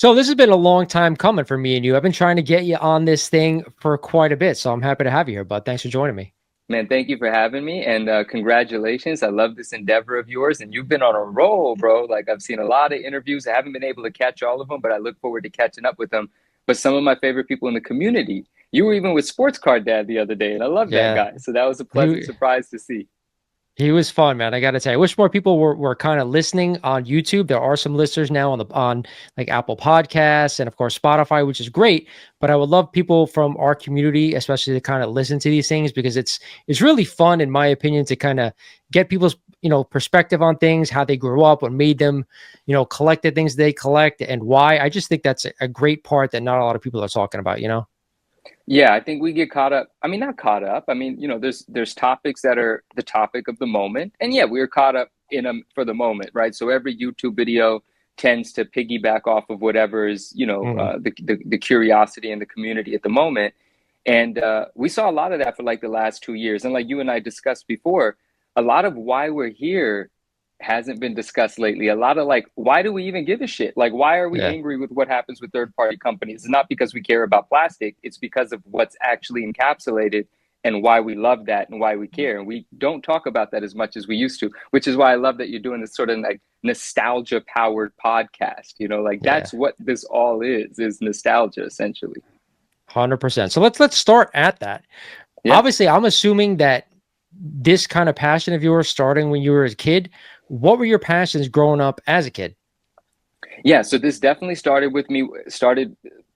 So this has been a long time coming for me and you. I've been trying to get you on this thing for quite a bit, so I'm happy to have you here, bud. Thanks for joining me. Man, thank you for having me and congratulations. I love this endeavor of yours and you've been on a roll, bro. Like I've seen a lot of interviews. I haven't been able to catch all of them, but I look forward to catching up with them. But some of my favorite people in the community, you were even with Sports Card Dad the other day, and I love that Yeah, guy. So that was a pleasant he surprise to see. he was fun, man. I gotta say, I wish more people were kind of listening on YouTube. There are some listeners now on like Apple Podcasts and of course Spotify, which is great. But I would love people from our community, especially to kind of listen to these things because it's really fun, in my opinion, to kind of get people's perspective on things, how they grew up, what made them collect the things they collect, and why. I just think that's a great part that not a lot of people are talking about. Yeah, I think we get caught up. I mean, not caught up. I mean, there's topics that are the topic of the moment, and yeah, we're caught up in them for the moment, right? So every YouTube video tends to piggyback off of whatever is, Mhm. the curiosity in the community at the moment, and we saw a lot of that for like the last 2 years, and like you and I discussed before, a lot of why we're here hasn't been discussed lately. A lot of like, why do we even give a shit? Like, why are we Yeah. angry with what happens with third party companies? It's not because we care about plastic, it's because of what's actually encapsulated and why we love that and why we care. And we don't talk about that as much as we used to, which is why I love that you're doing this sort of like nostalgia powered podcast. Like Yeah. that's what this all is nostalgia essentially. 100%. So let's start at that. Yeah. Obviously, I'm assuming that this kind of passion of yours starting when you were a kid, what were your passions growing up as a kid? Yeah, so this definitely started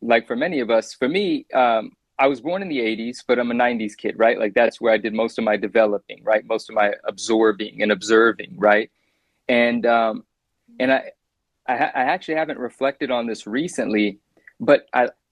like for many of us. For me, I was born in the 80s, but I'm a 90s kid, right? Like that's where I did most of my developing, right? Most of my absorbing and observing, right? And and I actually haven't reflected on this recently, but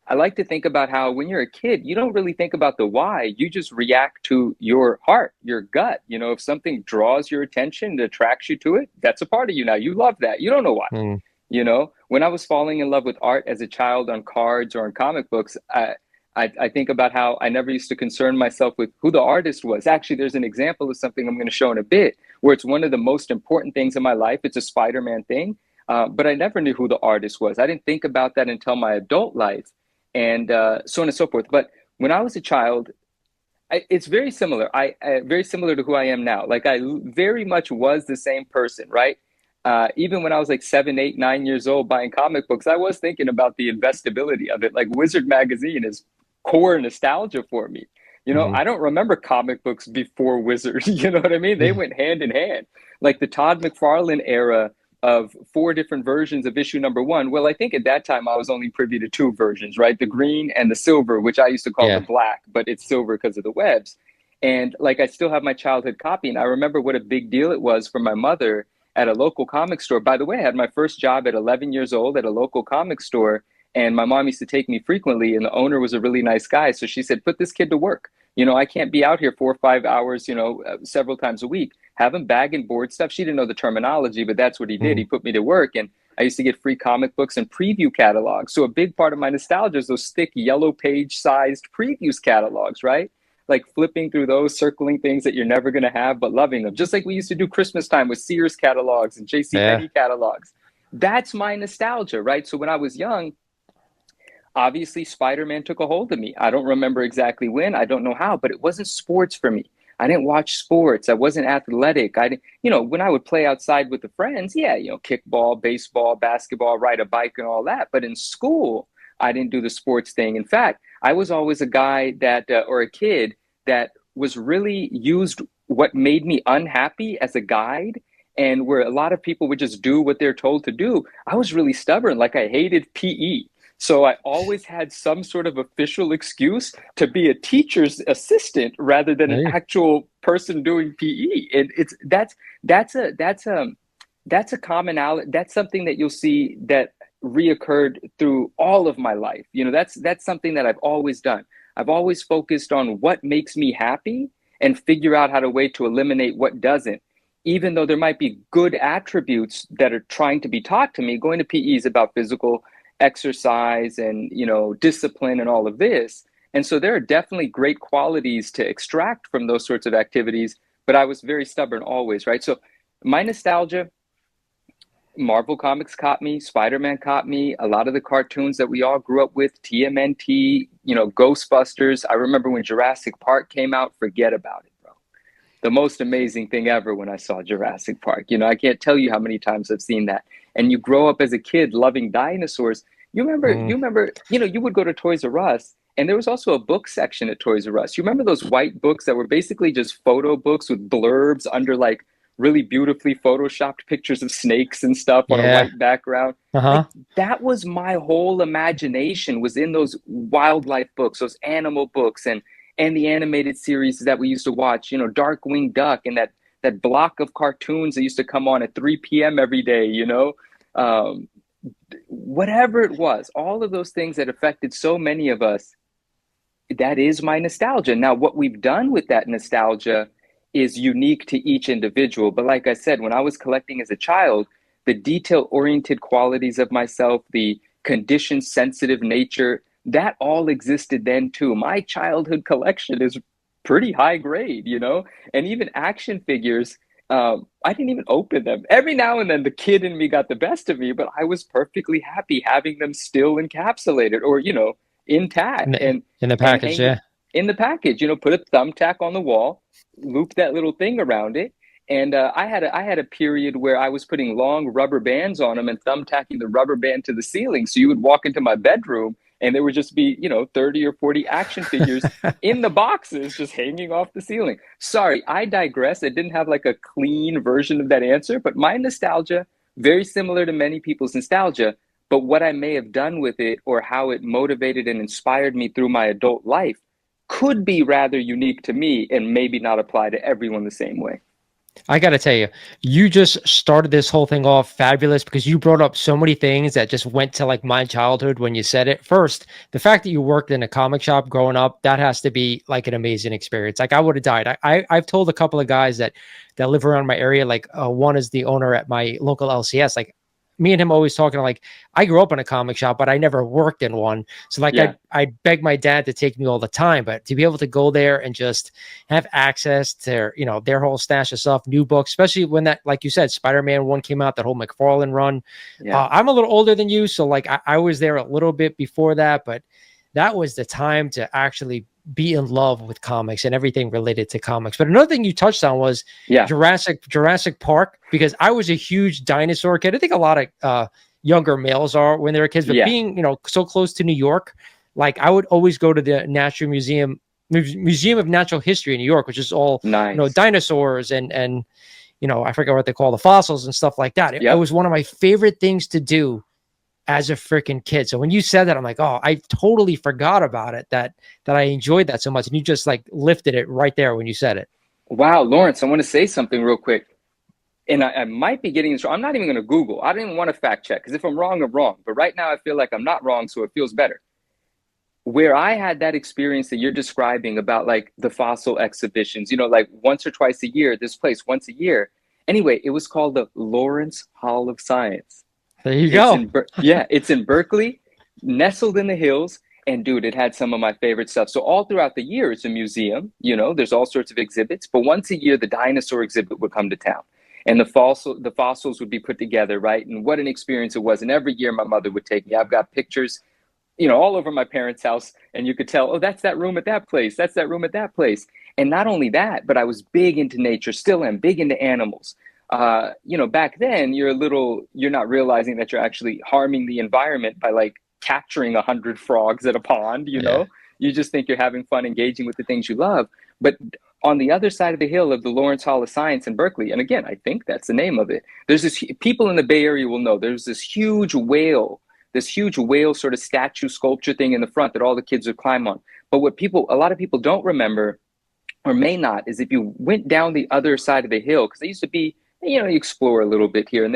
I like to think about how when you're a kid, you don't really think about the why. You just react to your heart, your gut. If something draws your attention, it attracts you to it, that's a part of you now. You love that. You don't know why. Mm, When I was falling in love with art as a child on cards or on comic books, I think about how I never used to concern myself with who the artist was. Actually, there's an example of something I'm going to show in a bit where it's one of the most important things in my life. It's a Spider-Man thing, but I never knew who the artist was. I didn't think about that until my adult life, and so on and so forth. But when I was a child, it's very similar. Very similar to who I am now. Like I very much was the same person, right? Even when I was like 7, 8, 9 years old buying comic books, I was thinking about the investability of it. Like Wizard magazine is core nostalgia for me. mhm. I don't remember comic books before Wizard. You know what I mean? They Yeah. went hand in hand. Like the Todd McFarlane era of 4 different versions of issue number one. Well, I think at that time I was only privy to 2 versions, right? The green and the silver, which I used to call the Yeah. black, but it's silver because of the webs. And like I still have my childhood copy, and I remember what a big deal it was for my mother at a local comic store. By the way, I had my first job at 11 years old at a local comic store, and my mom used to take me frequently, and the owner was a really nice guy. So she said, put this kid to work. I can't be out here 4 or 5 hours, several times a week. Have him bag and board stuff. She didn't know the terminology, but that's what he did. He Mhm. put me to work, and I used to get free comic books and preview catalogs. So a big part of my nostalgia is those thick yellow page sized previews catalogs, right? Like flipping through those, circling things that you're never going to have, but loving them. Just like we used to do Christmas time with Sears catalogs and J.C. Yeah. Penney catalogs. That's my nostalgia, right? So when I was young, obviously Spider-Man took a hold of me. I don't remember exactly when, I don't know how, but it wasn't sports for me. I didn't watch sports. I wasn't athletic. I didn't, when I would play outside with the friends, yeah, kickball, baseball, basketball, ride a bike and all that. But in school, I didn't do the sports thing. In fact, I was always a guy that, or a kid that was really used what made me unhappy as a guide. And where a lot of people would just do what they're told to do, I was really stubborn. Like I hated PE. So I always had some sort of official excuse to be a teacher's assistant rather than an Hey. actual person doing PE. And that's a commonality. That's something that you'll see that reoccurred through all of my life. That's something that I've always done. I've always focused on what makes me happy and figure out how to way to eliminate what doesn't. Even though there might be good attributes that are trying to be taught to me, going to PE is about physical exercise and discipline and all of this, and so there are definitely great qualities to extract from those sorts of activities, but I was very stubborn always, right? So my nostalgia, Marvel Comics caught me, Spider-Man caught me, a lot of the cartoons that we all grew up with, TMNT, Ghostbusters. I remember when Jurassic Park came out, forget about it, bro. The most amazing thing ever when I saw Jurassic Park. I can't tell you how many times I've seen that. And you grow up as a kid loving dinosaurs. Mm. You would go to Toys R Us, and there was also a book section at Toys R Us. You remember those white books that were basically just photo books with blurbs under like really beautifully photoshopped pictures of snakes and stuff on a Yeah. white background? Like Uh-huh. that was my whole imagination was in those wildlife books, those animal books, and the animated series that we used to watch, Darkwing Duck and that block of cartoons that used to come on at 3 p.m. every day, um, whatever it was, all of those things that affected so many of us, that is my nostalgia. Now, what we've done with that nostalgia is unique to each individual. But like I said, when I was collecting as a child, the detail oriented qualities of myself, the condition sensitive nature, that all existed then too. My childhood collection is pretty high grade, and even action figures. I didn't even open them. Every now and then, the kid in me got the best of me, but I was perfectly happy having them still encapsulated or, intact In the and package, hang them yeah. in the package. Put a thumbtack on the wall, loop that little thing around it. And I had a period where I was putting long rubber bands on them and thumbtacking the rubber band to the ceiling. So you would walk into my bedroom and there would just be 30 or 40 action figures in the boxes just hanging off the ceiling. Sorry, I digress. I didn't have like a clean version of that answer, but my nostalgia, very similar to many people's nostalgia, but what I may have done with it or how it motivated and inspired me through my adult life could be rather unique to me and maybe not apply to everyone the same way. I got to tell you, you just started this whole thing off fabulous because you brought up so many things that just went to like my childhood when you said it. First, the fact that you worked in a comic shop growing up, that has to be like an amazing experience. Like I would have died. I've told a couple of guys that live around my area, like one is the owner at my local LCS. Like me and him always talking like I grew up in a comic shop, but I never worked in one. So like Yeah. I beg my dad to take me all the time, but to be able to go there and just have access to their whole stash of stuff, new books, especially when that, like you said, Spider-Man one came out, that whole McFarlane run. Yeah. I'm a little older than you, so like I was there a little bit before that, but that was the time to actually be in love with comics and everything related to comics. But another thing you touched on was Yeah. Jurassic Park, because I was a huge dinosaur kid. I think a lot of younger males are when they're kids, but Yeah. being so close to New York, like I would always go to the Natural Museum of Natural History in New York, which is all Nice. dinosaurs and I forget what they call the fossils and stuff like that. It Yep. was one of my favorite things to do as a freaking kid. So when you said that, I'm like, oh, I totally forgot about it. That I enjoyed that so much, and you just like lifted it right there when you said it. Wow, Lawrence, I want to say something real quick. And I might be getting this wrong. I'm not even going to Google. I didn't want to fact check because if I'm wrong, I'm wrong. But right now, I feel like I'm not wrong, so it feels better. Where I had that experience that you're describing about like the fossil exhibitions, like once or twice a year, this place once a year. Anyway, it was called the Lawrence Hall of Science. There you It's go. in yeah, it's in Berkeley, nestled in the hills. And dude, it had some of my favorite stuff. So all throughout the year, it's a museum. There's all sorts of exhibits. But once a year, the dinosaur exhibit would come to town, and the fossils would be put together, right? And what an experience it was. And every year, my mother would take me. I've got pictures, all over my parents' house, and you could tell, oh, that's that room at that place. That's that room at that place. And not only that, but I was big into nature, still am big into animals. Back then you're not realizing that you're actually harming the environment by like capturing 100 frogs at a pond. Yeah. You just think you're having fun engaging with the things you love. But on the other side of the hill of the Lawrence Hall of Science in Berkeley, and again, I think that's the name of it. There's this people in the Bay Area will know there's this huge whale sort of statue sculpture thing in the front that all the kids would climb on. But what a lot of people don't remember or may not is if you went down the other side of the hill, because they used to be, you explore a little bit here and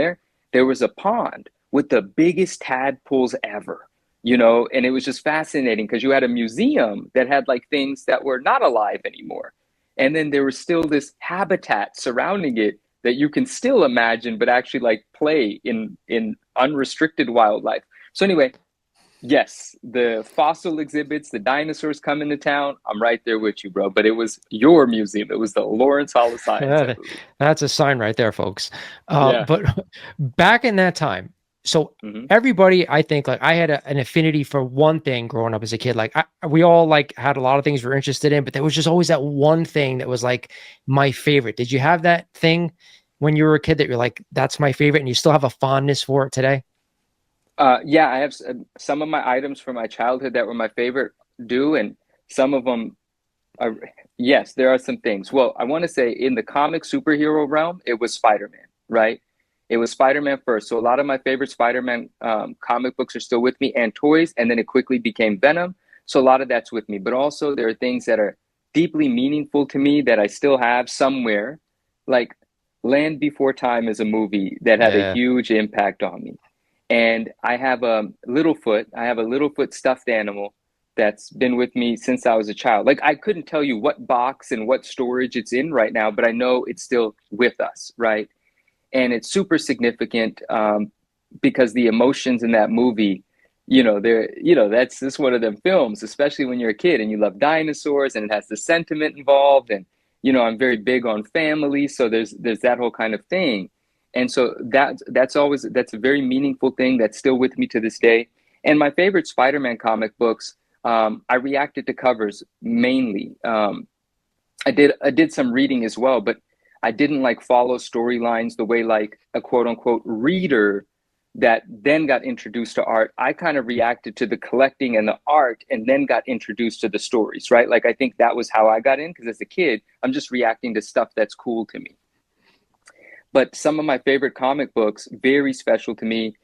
there was a pond with the biggest tadpoles ever, and it was just fascinating because you had a museum that had like things that were not alive anymore. And then there was still this habitat surrounding it that you can still imagine, but actually like play in unrestricted wildlife. So anyway, Yes, the fossil exhibits, the dinosaurs come into town. I'm right there with you, bro. But it was your museum. It was the Lawrence Hall of Science, I That- believe. That's a sign right there, folks. Yeah. But back in that time, so Hmm. everybody, I think, like I had an affinity for one thing growing up as a kid. Like we all like had a lot of things we were interested in, but there was just always that one thing that was like my favorite. Did you have that thing when you were a kid that you're like, that's my favorite, and you still have a fondness for it today? Yeah, I have some of my items from my childhood that were my favorite do, and some of them are, yes, there are some things. Well, I want to say in the comic superhero realm, it was Spider-Man, right? It was Spider-Man first. So a lot of my favorite Spider-Man comic books are still with me and toys, and then it quickly became Venom. So a lot of that's with me. But also there are things that are deeply meaningful to me that I still have somewhere. Like Land Before Time is a movie that had a Yeah. huge impact on me. And I have a Littlefoot. I have a Littlefoot stuffed animal that's been with me since I was a child. Like I couldn't tell you what box and what storage it's in right now, but I know it's still with us, right? And it's super significant because the emotions in that movie, that's one of them films, especially when you're a kid and you love dinosaurs and it has the sentiment involved. And I'm very big on family, so there's that whole kind of thing. And so that's a very meaningful thing that's still with me to this day. And my favorite Spider-Man comic books, I reacted to covers mainly. I did some reading as well, but I didn't like follow storylines the way like a quote unquote reader that then got introduced to art. I kind of reacted to the collecting and the art and then got introduced to the stories, right? Like I think that was how I got in because as a kid, I'm just reacting to stuff that's cool to me. But some of my favorite comic books, very special to me.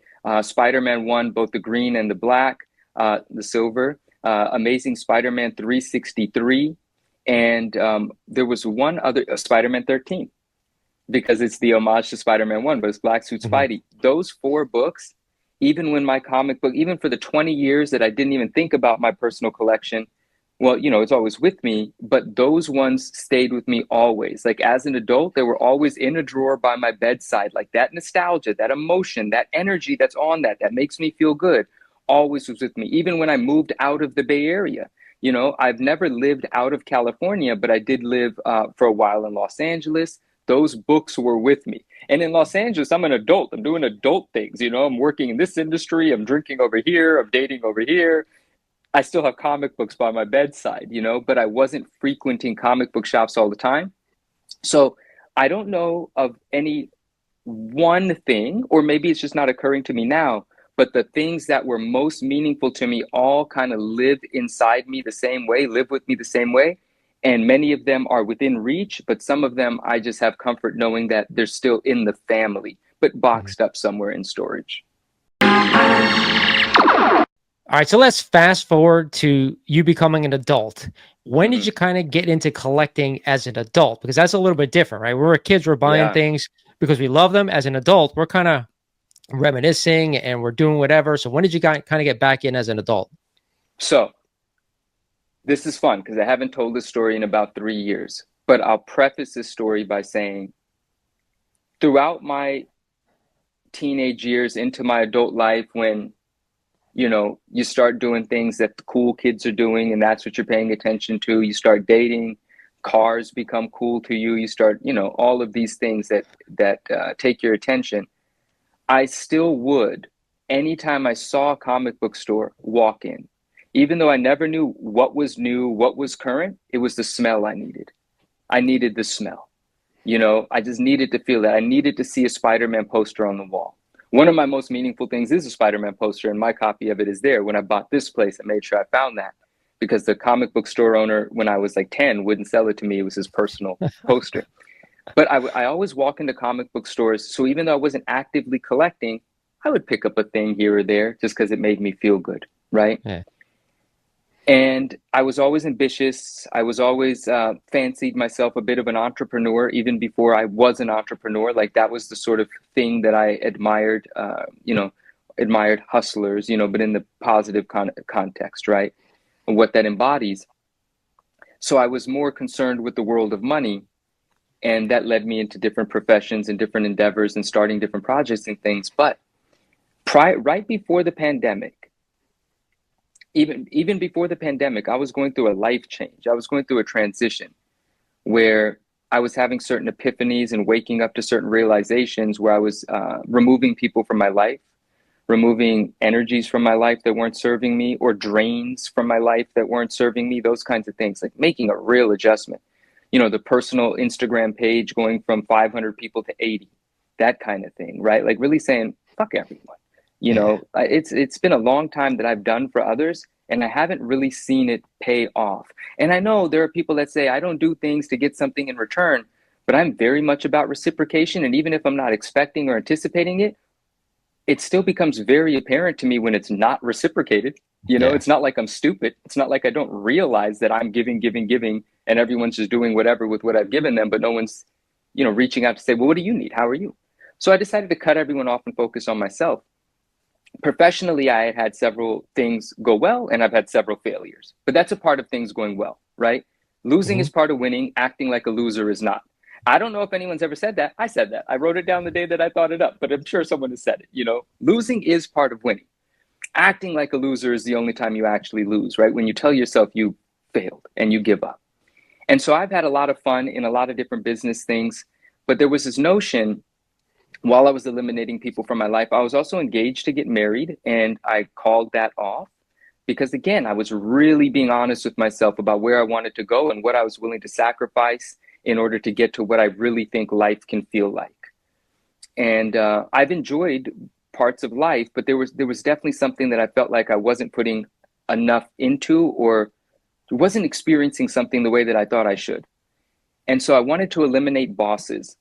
Spider-Man 1, both the green and the black, the silver. Amazing Spider-Man 363. And there was one other, Spider-Man 13, because it's the homage to Spider-Man 1, but it's Black Suit Mhm. Spidey. Those four books, even when my comic book, even for the 20 years that I didn't even think about my personal collection, well, it's always with me, but those ones stayed with me always. Like as an adult, they were always in a drawer by my bedside. Like that nostalgia, that emotion, that energy that's on that makes me feel good, always was with me. Even when I moved out of the Bay Area, I've never lived out of California, but I did live for a while in Los Angeles. Those books were with me. And in Los Angeles, I'm an adult. I'm doing adult things. I'm working in this industry. I'm drinking over here. I'm dating over here. I still have comic books by my bedside, but I wasn't frequenting comic book shops all the time. So I don't know of any one thing, or maybe it's just not occurring to me now, but the things that were most meaningful to me all kind of live inside me the same way, live with me the same way. And many of them are within reach, but some of them I just have comfort knowing that they're still in the family, but Mhm. boxed up somewhere in storage. All right, so let's fast forward to you becoming an adult. When did Hmm. you kind of get into collecting as an adult? Because that's a little bit different, right? We were kids, we're buying Yeah. things because we love them. As an adult, we're kind of reminiscing and we're doing whatever. So when did you kind of get back in as an adult? So this is fun because I haven't told this story in about 3 years, but I'll preface this story by saying throughout my teenage years into my adult life, when you start doing things that the cool kids are doing and that's what you're paying attention to, you start dating, cars become cool to you, you start, all of these things that take your attention. I still would, anytime I saw a comic book store, walk in. Even though I never knew what was new, what was current, it was the smell I needed. I needed the smell. I just needed to feel that. I needed to see a Spider-Man poster on the wall. One of my most meaningful things is a Spider-Man poster, and my copy of it is there. When I bought this place, I made sure I found that because the comic book store owner, when I was like 10, wouldn't sell it to me. It was his personal poster. But I always walk into comic book stores. So even though I wasn't actively collecting, I would pick up a thing here or there just because it made me feel good, right? Yeah. And I was always ambitious. I was always fancied myself a bit of an entrepreneur, even before I was an entrepreneur. Like that was the sort of thing that I admired, admired hustlers, but in the positive context, right? And what that embodies. So I was more concerned with the world of money. And that led me into different professions and different endeavors and starting different projects and things. But right before the pandemic, even before the pandemic, I was going through a life change. I was going through a transition where I was having certain epiphanies and waking up to certain realizations where I was removing people from my life, removing energies from my life that weren't serving me, or drains from my life that weren't serving me, those kinds of things, like making a real adjustment. You know, the personal Instagram page going from 500 people to 80, that kind of thing, right? Like really saying, fuck everyone. You Yeah. know, it's been a long time that I've done for others, and I haven't really seen it pay off. And I know there are people that say I don't do things to get something in return, but I'm very much about reciprocation. And even if I'm not expecting or anticipating it, it still becomes very apparent to me when it's not reciprocated. You know, Yeah. it's not like I'm stupid. It's not like I don't realize that I'm giving, giving, giving, and everyone's just doing whatever with what I've given them, but no one's, you know, reaching out to say, well, what do you need? How are you? So I decided to cut everyone off and focus on myself. Professionally, I had had several things go well, and I've had several failures, but that's a part of things going well, right? Losing Hmm. is part of winning. Acting like a loser is not. I don't know if anyone's ever said that. I said that. I wrote it down the day that I thought it up, but I'm sure someone has said it. You know, losing is part of winning. Acting like a loser is the only time you actually lose, right? When you tell yourself you failed and you give up. And so I've had a lot of fun in a lot of different business things, but there was this notion while I was eliminating people from my life, I was also engaged to get married, and I called that off because, again, I was really being honest with myself about where I wanted to go and what I was willing to sacrifice in order to get to what I really think life can feel like. And I've enjoyed parts of life, but there was definitely something that I felt like I wasn't putting enough into, or wasn't experiencing something the way that I thought I should. And so I wanted to eliminate bosses,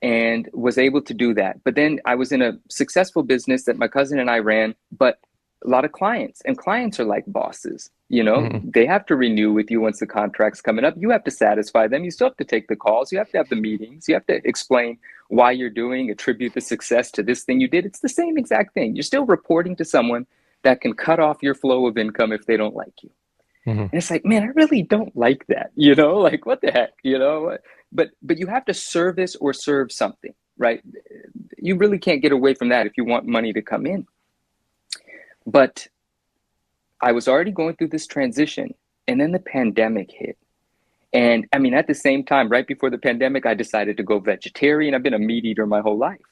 and was able to do that. But then I was in a successful business that my cousin and I ran, but a lot of clients, and clients are like bosses. You know, Hmm. they have to renew with you once the contract's coming up. You have to satisfy them. You still have to take the calls. You have to have the meetings. You have to explain why you're doing, attribute the success to this thing you did. It's the same exact thing. You're still reporting to someone that can cut off your flow of income if they don't like you. Hmm. And it's like, man, I really don't like that, you know, like what the heck, you know? But you have to service or serve something, right? You really can't get away from that if you want money to come in. But I was already going through this transition, and then the pandemic hit. And I mean, at the same time, right before the pandemic, I decided to go vegetarian. I've been a meat eater my whole life.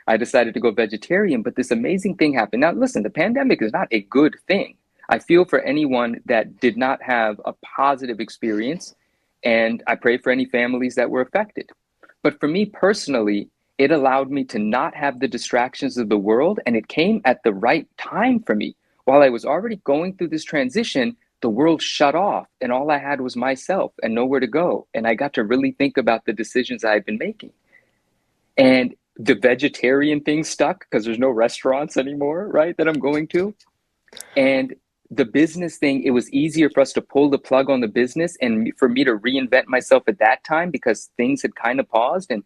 I decided to go vegetarian, but this amazing thing happened. Now, listen, the pandemic is not a good thing. I feel for anyone that did not have a positive experience, and I pray for any families that were affected. But for me personally, it allowed me to not have the distractions of the world, and it came at the right time for me. While I was already going through this transition, the world shut off, and all I had was myself and nowhere to go. And I got to really think about the decisions I had been making. And the vegetarian thing stuck because there's no restaurants anymore, right, that I'm going to. And the business thing, it was easier for us to pull the plug on the business and for me to reinvent myself at that time because things had kind of paused. And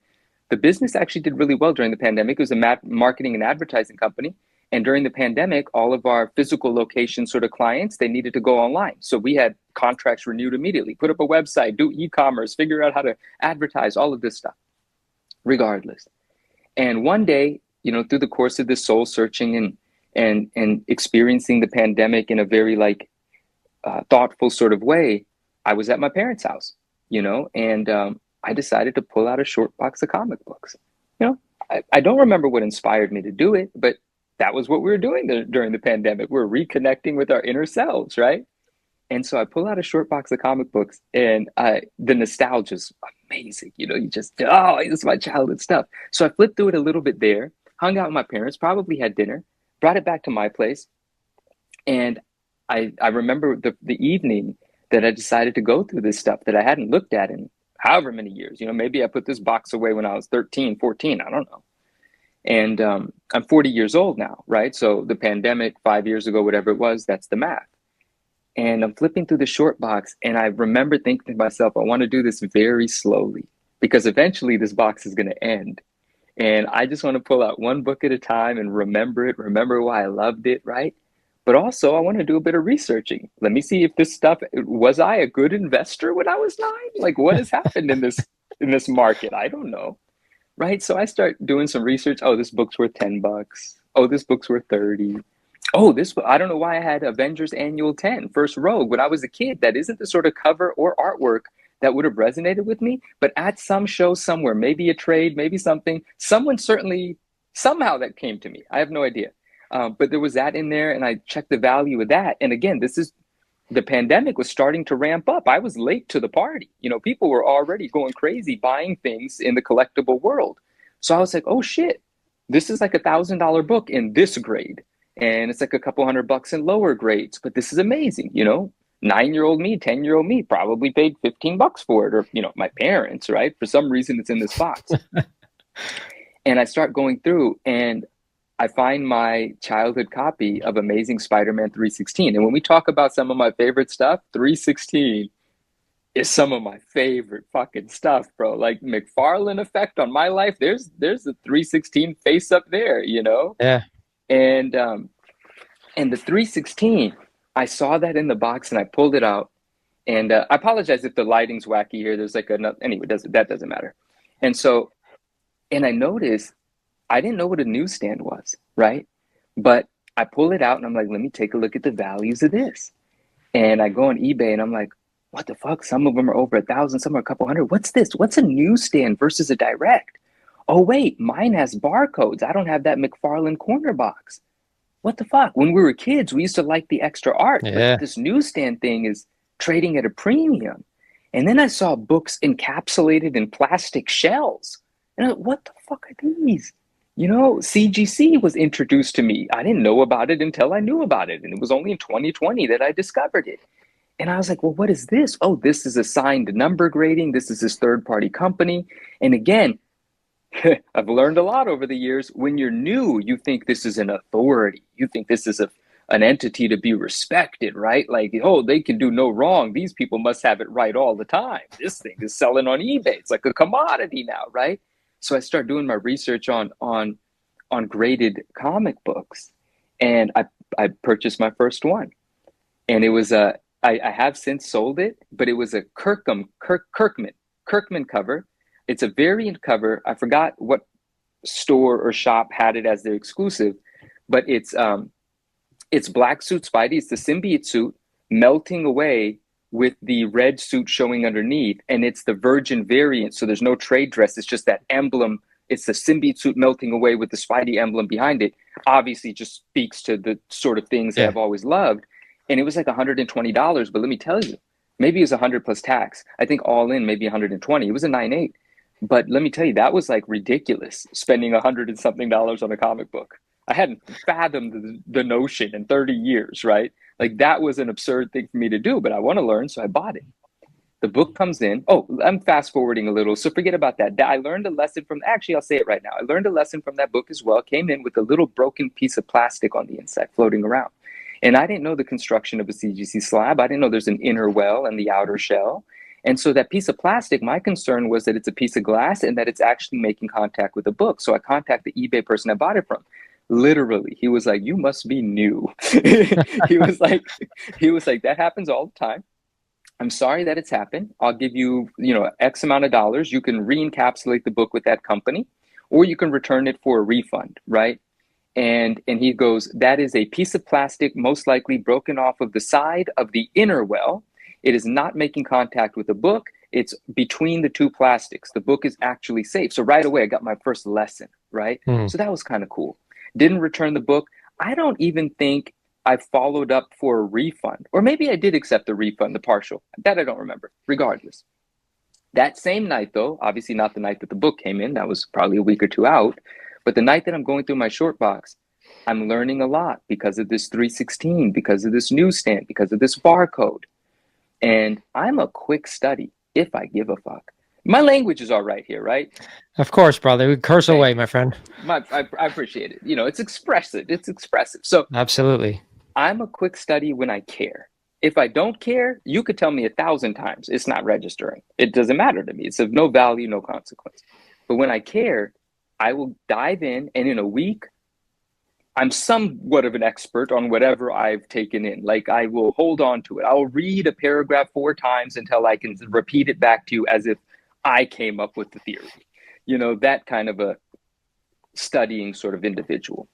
the business actually did really well during the pandemic. It was a marketing and advertising company. And during the pandemic, all of our physical location sort of clients, they needed to go online. So we had contracts renewed immediately, put up a website, do e-commerce, figure out how to advertise, all of this stuff, regardless. And one day, you know, through the course of this soul searching and experiencing the pandemic in a very like thoughtful sort of way, I was at my parents' house, you know, and I decided to pull out a short box of comic books. You know, I don't remember what inspired me to do it, but that was what we were doing during the pandemic. We're reconnecting with our inner selves, right? And so I pull out a short box of comic books, and the nostalgia is amazing. You know, you just, oh, this is my childhood stuff. So I flipped through it a little bit there, hung out with my parents, probably had dinner, brought it back to my place. And I remember the evening that I decided to go through this stuff that I hadn't looked at in however many years. You know, maybe I put this box away when I was 13, 14, I don't know. And I'm 40 years old now, right? So the pandemic, 5 years ago, whatever it was, that's the math. And I'm flipping through the short box, and I remember thinking to myself, I want to do this very slowly because eventually this box is going to end. And I just want to pull out one book at a time and remember it, remember why I loved it, right? But also, I want to do a bit of researching. Let me see if this stuff, was I a good investor when I was 9? Like, what has happened in this market? I don't know, right? So I start doing some research. Oh, this book's worth $10. Oh, this book's worth 30. Oh, I don't know why I had Avengers Annual 10, First Rogue, when I was a kid. That isn't the sort of cover or artwork that would have resonated with me. But at some show somewhere, maybe a trade, maybe something, someone certainly, somehow that came to me. I have no idea. But there was that in there, and I checked the value of that. And again, the pandemic was starting to ramp up. I was late to the party. People were already going crazy buying things in the collectible world. So I was like, oh shit, this is like $1,000 book in this grade. And it's like a couple $100 in lower grades, but this is amazing. 9-year-old me, 10-year-old me probably paid $15 for it, or, my parents, right? For some reason, it's in this box. And I start going through and I find my childhood copy of Amazing Spider-Man 316. And when we talk about some of my favorite stuff, 316 is some of my favorite fucking stuff, bro. Like McFarlane effect on my life. There's the 316 face up there, Yeah. And the 316, I saw that in the box and I pulled it out. And I apologize if the lighting's wacky here. There's like anyway, that doesn't matter. And I noticed, I didn't know what a newsstand was, right? But I pull it out and I'm like, let me take a look at the values of this. And I go on eBay and I'm like, what the fuck? Some of them are over 1,000, some are a couple hundred. What's this? What's a newsstand versus a direct? Oh, wait, mine has barcodes. I don't have that McFarlane corner box. What the fuck? When we were kids, we used to like the extra art. Yeah. But this newsstand thing is trading at a premium. And then I saw books encapsulated in plastic shells. And I'm like, what the fuck are these? CGC was introduced to me. I didn't know about it until I knew about it. And it was only in 2020 that I discovered it. And I was like, well, what is this? Oh, this is assigned number grading. This is this third-party company. And again, I've learned a lot over the years. When you're new, you think this is an authority. You think this is an entity to be respected, right? Like, oh, they can do no wrong. These people must have it right all the time. This thing is selling on eBay. It's like a commodity now, right? So I start doing my research on graded comic books, and I purchased my first one, and it was I have since sold it, but it was a Kirkman cover. It's a variant cover. I forgot what store or shop had it as their exclusive, but it's Black Suit Spidey. It's the symbiote suit melting away with the red suit showing underneath, and it's the Virgin variant. So there's no trade dress. It's just that emblem. It's the symbiote suit melting away with the Spidey emblem behind it. Obviously, just speaks to the sort of things that I've always loved. And it was like $120, but let me tell you, maybe it was 100 plus tax. I think all in maybe 120. It was a 9.8. But let me tell you, that was like ridiculous, spending $100 and something on a comic book. I hadn't fathomed the notion in 30 years, right? Like that was an absurd thing for me to do, but I want to learn, so I bought it. The book comes in. Oh, I'm fast forwarding a little, so forget about that. I learned a lesson from, actually, I'll say it right now. I learned a lesson from that book as well. It came in with a little broken piece of plastic on the inside floating around. And I didn't know the construction of a CGC slab. I didn't know there's an inner well and the outer shell. And so that piece of plastic, my concern was that it's a piece of glass and that it's actually making contact with the book. So I contacted the eBay person I bought it from. Literally, he was like, you must be new. he was like, that happens all the time. I'm sorry that it's happened. I'll give you, X amount of dollars. You can re-encapsulate the book with that company, or you can return it for a refund, right? And he goes, that is a piece of plastic, most likely broken off of the side of the inner well. It is not making contact with the book. It's between the two plastics. The book is actually safe. So right away, I got my first lesson, right? So that was kind of cool. Didn't return the book. I don't even think I followed up for a refund. Or maybe I did accept the refund, the partial. That I don't remember. Regardless. That same night, though, obviously not the night that the book came in. That was probably a week or two out. But the night that I'm going through my short box, I'm learning a lot because of this 316, because of this newsstand, because of this barcode. And I'm a quick study if I give a fuck. My language is all right here, right? Of course, brother. We curse away, my friend. I appreciate it. It's expressive. It's expressive. So absolutely. I'm a quick study when I care. If I don't care, you could tell me 1,000 times. It's not registering. It doesn't matter to me. It's of no value, no consequence. But when I care, I will dive in, and in a week, I'm somewhat of an expert on whatever I've taken in. Like I will hold on to it. I'll read a paragraph 4 times until I can repeat it back to you as if I came up with the theory. That kind of a studying sort of individual.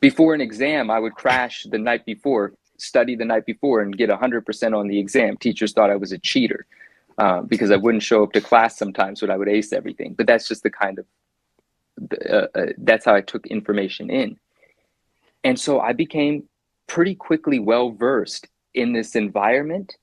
Before an exam, I would crash the night before, study the night before, and get 100% on the exam. Teachers thought I was a cheater because I wouldn't show up to class sometimes, but I would ace everything. But that's just the kind of, that's how I took information in. And so I became pretty quickly well-versed in this environment.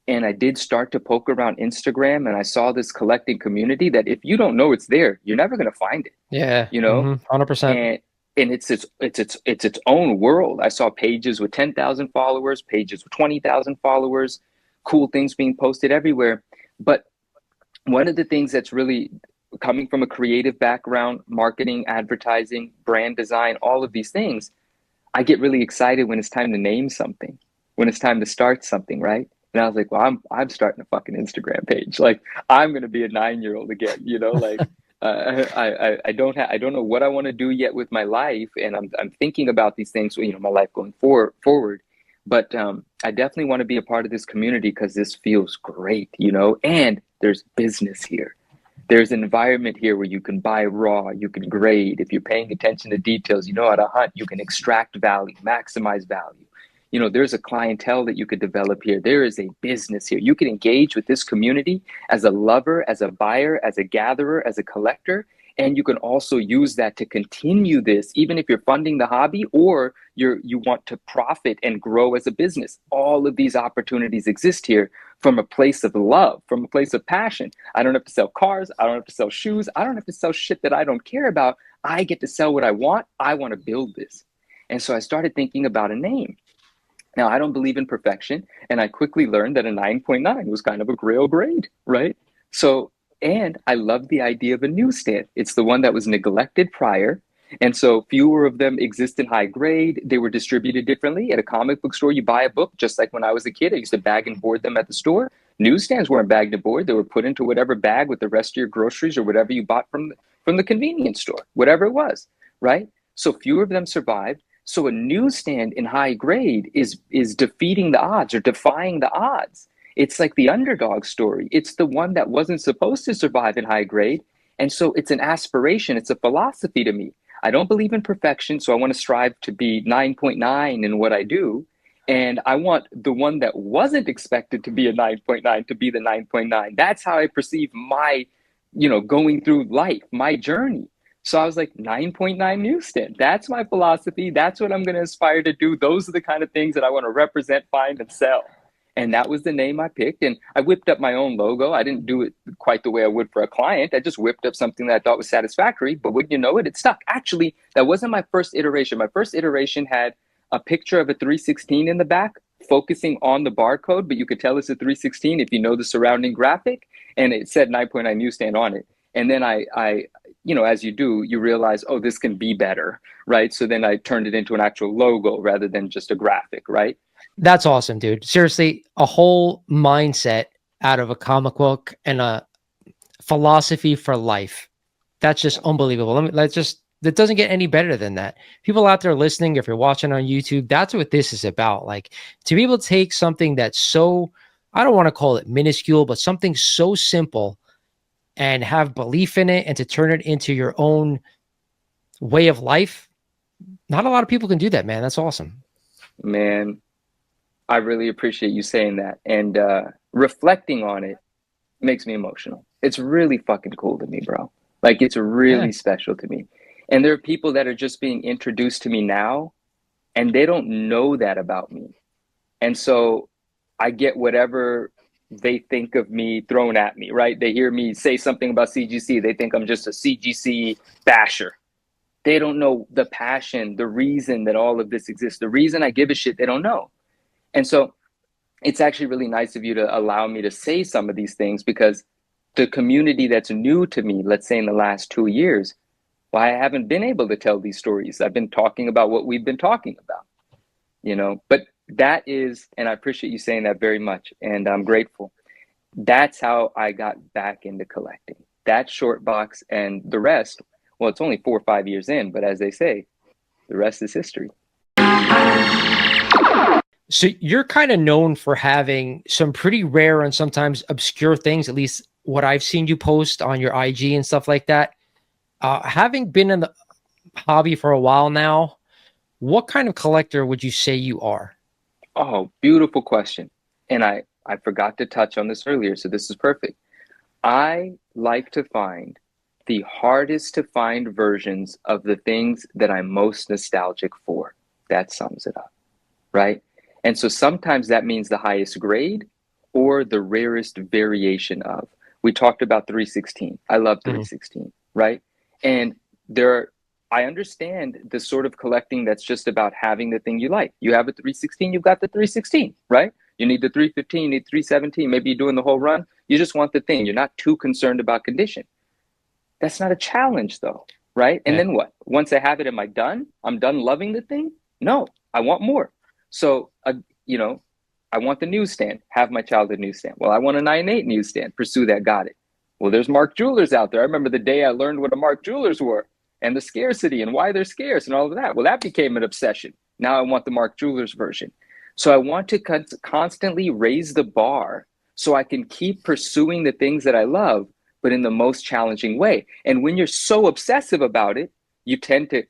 And I did start to poke around Instagram, and I saw this collecting community that if you don't know it's there, you're never going to find it. Yeah. You know, 100%. And it's its own world. I saw pages with 10,000 followers, pages with 20,000 followers, cool things being posted everywhere. But one of the things that's really coming from a creative background, marketing, advertising, brand design, all of these things, I get really excited when it's time to name something, when it's time to start something, right? And I was like, well, I'm starting a fucking Instagram page. Like, I'm going to be a 9-year-old again, you know, like, I don't know what I want to do yet with my life. And I'm thinking about these things, you know, my life going forward. But I definitely want to be a part of this community because this feels great, you know, and there's business here. There's an environment here where you can buy raw, you can grade. If you're paying attention to details, you know how to hunt, you can extract value, maximize value. You know, there's a clientele that you could develop here. There is a business here. You can engage with this community as a lover, as a buyer, as a gatherer, as a collector. And you can also use that to continue this, even if you're funding the hobby or you want to profit and grow as a business. All of these opportunities exist here from a place of love, from a place of passion. I don't have to sell cars. I don't have to sell shoes. I don't have to sell shit that I don't care about. I get to sell what I want. I want to build this. And so I started thinking about a name. Now, I don't believe in perfection, and I quickly learned that a 9.9 was kind of a grail grade, right? So, and I love the idea of a newsstand. It's the one that was neglected prior, and so fewer of them exist in high grade. They were distributed differently. At a comic book store, you buy a book, just like when I was a kid. I used to bag and board them at the store. Newsstands weren't bagged and board. They were put into whatever bag with the rest of your groceries or whatever you bought from the convenience store, whatever it was, right? So fewer of them survived. So a newsstand in high grade is defeating the odds or defying the odds. It's like the underdog story. It's the one that wasn't supposed to survive in high grade. And so it's an aspiration. It's a philosophy to me. I don't believe in perfection, so I want to strive to be 9.9 in what I do. And I want the one that wasn't expected to be a 9.9 to be the 9.9. That's how I perceive my, you know, going through life, my journey. So I was like, 9.9 newsstand. That's my philosophy. That's what I'm going to aspire to do. Those are the kind of things that I want to represent, find, and sell. And that was the name I picked. And I whipped up my own logo. I didn't do it quite the way I would for a client. I just whipped up something that I thought was satisfactory. But wouldn't you know it, it stuck. Actually, that wasn't my first iteration. My first iteration had a picture of a 316 in the back, focusing on the barcode. But you could tell it's a 316 if you know the surrounding graphic. And it said 9.9 newsstand on it. And then I, you know, as you do, you realize, oh, this can be better, right? So then I turned it into an actual logo rather than just a graphic, right? That's awesome, dude. Seriously, a whole mindset out of a comic book and a philosophy for life. That's just unbelievable. That doesn't get any better than that. People out there listening, if you're watching on YouTube, that's what this is about. Like, to be able to take something that's so, I don't want to call it minuscule, but something so simple and have belief in it and to turn it into your own way of life. Not a lot of people can do that, man. That's awesome. Man, I really appreciate you saying that. And reflecting on it makes me emotional. It's really fucking cool to me, bro. Like, it's really special to me. And there are people that are just being introduced to me now, and they don't know that about me. And so I get whatever they think of me thrown at me, right? They hear me say something about CGC. They think I'm just a CGC basher. They don't know the passion, the reason that all of this exists, the reason I give a shit, they don't know. And so it's actually really nice of you to allow me to say some of these things, because the community that's new to me, let's say in the last 2 years, well, I haven't been able to tell these stories. I've been talking about what we've been talking about, you know, but that is, and I appreciate you saying that very much, and I'm grateful. That's how I got back into collecting. That short box, and the rest, well, it's only 4 or 5 years in, but as they say, the rest is history. So you're kind of known for having some pretty rare and sometimes obscure things, at least what I've seen you post on your IG and stuff like that. Having been in the hobby for a while now, what kind of collector would you say you are? Oh, beautiful question. And I forgot to touch on this earlier, so this is perfect. I like to find the hardest to find versions of the things that I'm most nostalgic for. That sums it up, right? And so sometimes that means the highest grade or the rarest variation of. We talked about 316. I love Hmm. 316, right? And there I understand the sort of collecting that's just about having the thing you like. You have a 316, you've got the 316, right? You need the 315, you need 317, maybe you're doing the whole run. You just want the thing. You're not too concerned about condition. That's not a challenge though, right? And Yeah. then what? Once I have it, am I done? I'm done loving the thing? No, I want more. So, you know, I want the newsstand, have my childhood newsstand. Well, I want a 9/8 newsstand, pursue that, got it. Well, there's Mark Jewelers out there. I remember the day I learned what a Mark Jewelers were and the scarcity and why they're scarce and all of that. Well, that became an obsession. Now I want the Mark Jewelers version. So I want to constantly raise the bar so I can keep pursuing the things that I love, but in the most challenging way. And when you're so obsessive about it, you tend to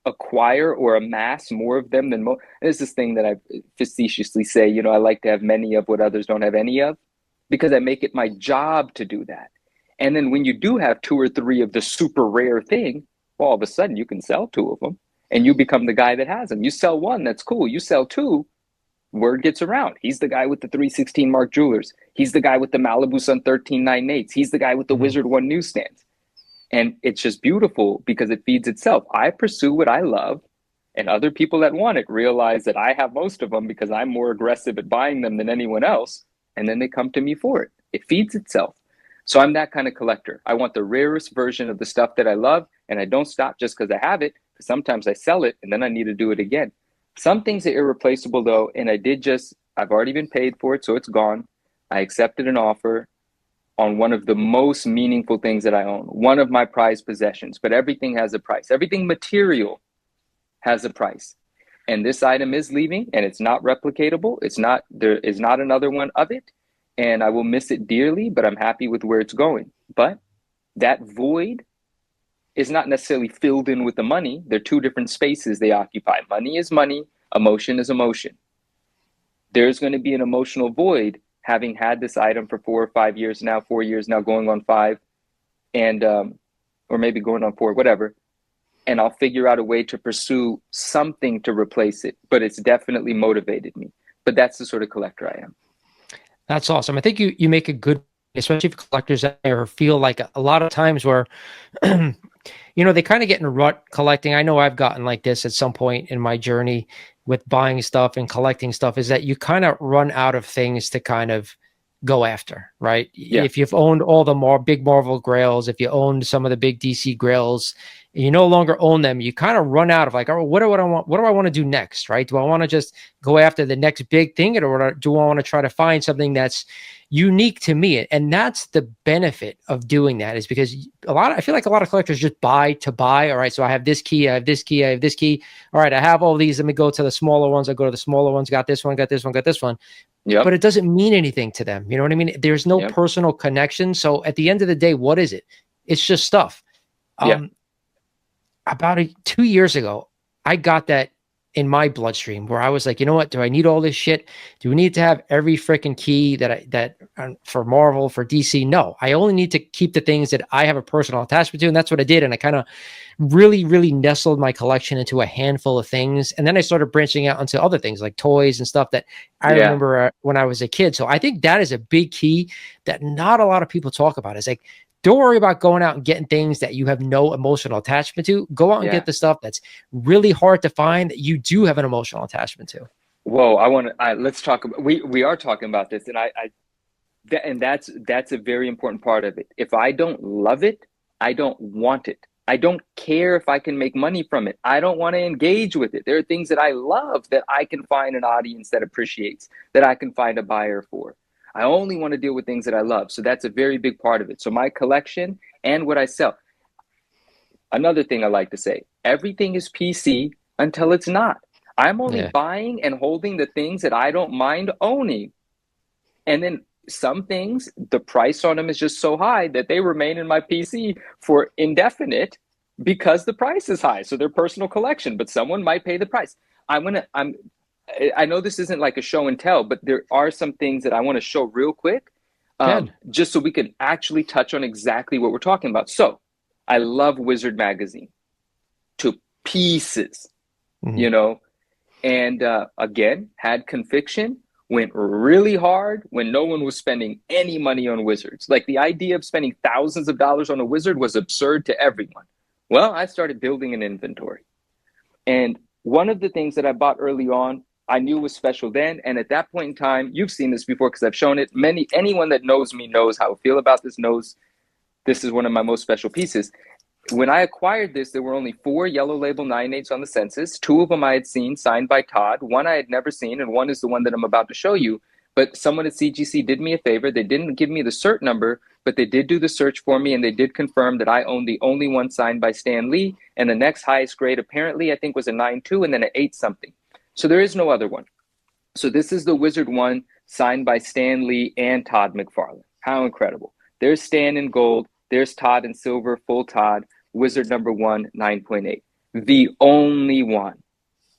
acquire or amass more of them than most. There's this thing that I facetiously say, you know, I like to have many of what others don't have any of because I make it my job to do that. And then when you do have two or three of the super rare thing, well, all of a sudden you can sell two of them and you become the guy that has them. You sell one, that's cool. You sell two, word gets around. He's the guy with the 316 Mark Jewelers. He's the guy with the Malibu Sun 1398s. He's the guy with the Hmm. Wizard One newsstands. And it's just beautiful because it feeds itself. I pursue what I love, and other people that want it realize that I have most of them because I'm more aggressive at buying them than anyone else. And then they come to me for it. It feeds itself. So I'm that kind of collector. I want the rarest version of the stuff that I love, and I don't stop just because I have it. Because sometimes I sell it and then I need to do it again. Some things are irreplaceable though, and I've already been paid for it, so it's gone. I accepted an offer on one of the most meaningful things that I own, one of my prized possessions, but everything has a price. Everything material has a price. And this item is leaving and it's not replicatable. There is not another one of it. And I will miss it dearly, but I'm happy with where it's going. But that void is not necessarily filled in with the money. They're two different spaces they occupy. Money is money, emotion is emotion. There's going to be an emotional void having had this item for 4 or 5 years now, 4 years now, going on five, and or maybe going on four, whatever. And I'll figure out a way to pursue something to replace it. But it's definitely motivated me. But that's the sort of collector I am. That's awesome. I think you make a good, especially for collectors out there, feel like a lot of times where they kind of get in a rut collecting. I know I've gotten like this at some point in my journey with buying stuff and collecting stuff, is that you kind of run out of things to kind of go after, right? Yeah. If you've owned all the more big Marvel grails, if you owned some of the big DC grails, and you no longer own them, you kind of run out of like, oh, what do I want? What do I want to do next, right? Do I want to just go after the next big thing, or do I want to try to find something that's unique to me? And that's the benefit of doing that, is because I feel like a lot of collectors just buy to buy. All right, so I have this key, I have this key, I have this key. All right, I have all these. Let me go to the smaller ones. I go to the smaller ones. Got this one. Got this one. Got this one. Yep. But it doesn't mean anything to them. You know what I mean? There's no Yep. personal connection. So at the end of the day, what is it? It's just stuff. Yeah. About 2 years ago, I got that in my bloodstream where I was like, you know what? Do I need all this shit? Do we need to have every freaking key for Marvel, for DC? No, I only need to keep the things that I have a personal attachment to. And that's what I did. And I kind of really, really nestled my collection into a handful of things. And then I started branching out into other things like toys and stuff that I Yeah. remember when I was a kid. So I think that is a big key that not a lot of people talk about. It's like, don't worry about going out and getting things that you have no emotional attachment to. Go out and Yeah. get the stuff that's really hard to find that you do have an emotional attachment to. Whoa. Let's talk about, we are talking about this, and that's a very important part of it. If I don't love it, I don't want it. I don't care if I can make money from it. I don't want to engage with it. There are things that I love that I can find an audience that appreciates, that I can find a buyer for. I only want to deal with things that I love. So that's a very big part of it. So my collection and what I sell. Another thing I like to say, everything is PC until it's not. I'm only Yeah. buying and holding the things that I don't mind owning. And then some things, the price on them is just so high that they remain in my PC for indefinite, because the price is high. So their personal collection, but someone might pay the price. I know this isn't like a show and tell, but there are some things that I want to show real quick, Good. just so we can actually touch on exactly what we're talking about. So I love Wizard magazine to pieces, Mhm. you know, and again, had conviction, went really hard when no one was spending any money on wizards. Like the idea of spending thousands of dollars on a wizard was absurd to everyone. Well, I started building an inventory. And one of the things that I bought early on, I knew was special then. And at that point in time, you've seen this before because I've shown it. Anyone that knows me knows how I feel about this, knows this is one of my most special pieces. When I acquired this, there were only 4 yellow label 9/8s on the census. 2 of them I had seen signed by Todd. One I had never seen, and one is the one that I'm about to show you. But someone at CGC did me a favor. They didn't give me the cert number, but they did do the search for me, and they did confirm that I own the only one signed by Stan Lee. And the next highest grade, apparently, I think was a 9.2 and then an 8 something. So there is no other one. So this is the Wizard one signed by Stan Lee and Todd McFarlane. How incredible. There's Stan in gold. There's Todd in silver, full Todd. Wizard number 1, 9.8. The only one.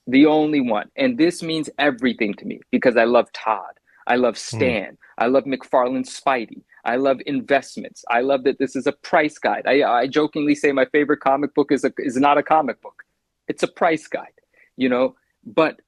The only one. And this means everything to me because I love Todd. I love Stan. I love McFarlane's Spidey. I love investments. I love that this is a price guide. I jokingly say my favorite comic book is not a comic book. It's a price guide, you know, but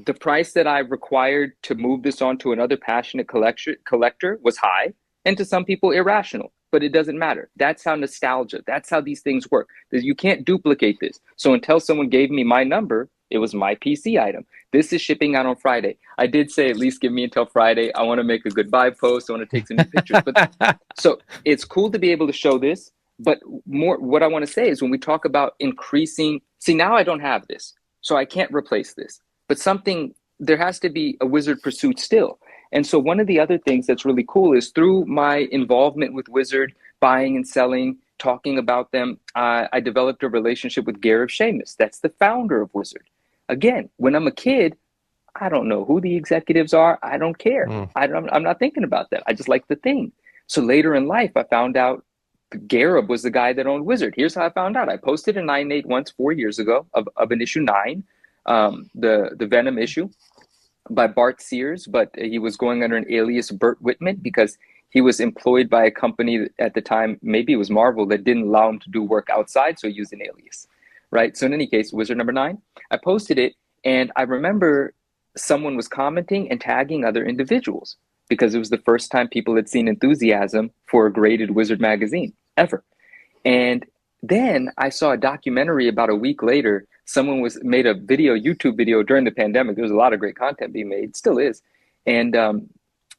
the price that I required to move this on to another passionate collector was high, and to some people irrational, but it doesn't matter. That's how nostalgia, that's how these things work. You can't duplicate this. So until someone gave me my number, it was my PC item. This is shipping out on Friday. I did say at least give me until Friday. I want to make a goodbye post. I want to take some new pictures. But so it's cool to be able to show this. But more, what I want to say is when we talk about increasing, see, now I don't have this, so I can't replace this. But there has to be a Wizard pursuit still. And so one of the other things that's really cool is through my involvement with Wizard, buying and selling, talking about them, I developed a relationship with Gareb Shamus. That's the founder of Wizard. Again, when I'm a kid, I don't know who the executives are. I don't care. I'm not thinking about that. I just like the thing. So later in life, I found out Gareb was the guy that owned Wizard. Here's how I found out. I posted a 9/8 once 4 years ago of an issue 9, the Venom issue by Bart Sears, but he was going under an alias Burt Whitman because he was employed by a company at the time, maybe it was Marvel, that didn't allow him to do work outside, so he used an alias, right? So in any case, Wizard number 9, I posted it, and I remember someone was commenting and tagging other individuals because it was the first time people had seen enthusiasm for a graded Wizard magazine ever. And then I saw a documentary about a week later. Someone made a YouTube video during the pandemic. There was a lot of great content being made, still is. And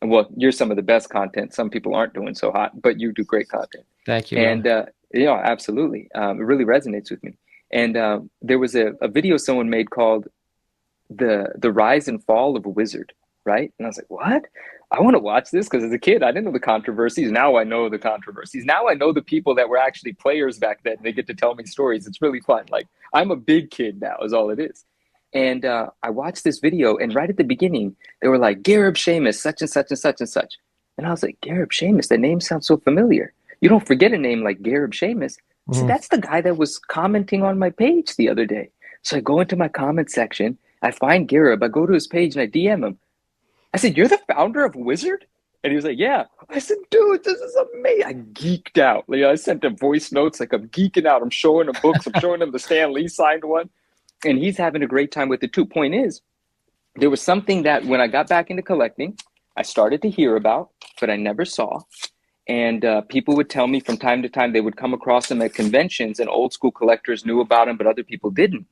well, you're some of the best content. Some people aren't doing so hot, but you do great content. Thank you. And absolutely, it really resonates with me. And there was a video someone made called the Rise and Fall of a Wizard, right? And I was like, what? I want to watch this because as a kid, I didn't know the controversies. Now I know the controversies. Now I know the people that were actually players back then. They get to tell me stories. It's really fun. Like, I'm a big kid now is all it is. And I watched this video, and right at the beginning, they were like, Gareb Shamus, such and such and such and such. And I was like, Gareb Shamus, that name sounds so familiar. You don't forget a name like Gareb Shamus. I said, that's the guy that was commenting on my page the other day. So I go into my comment section. I find Gareb. I go to his page, and I DM him. I said, you're the founder of Wizard? And he was like, yeah. I said, dude, this is amazing. I geeked out. Like, I sent him voice notes like I'm geeking out. I'm showing him books. I'm showing him the Stan Lee signed one. And he's having a great time with it too. Point is, there was something that when I got back into collecting, I started to hear about, but I never saw. And people would tell me from time to time they would come across them at conventions, and old school collectors knew about them, but other people didn't.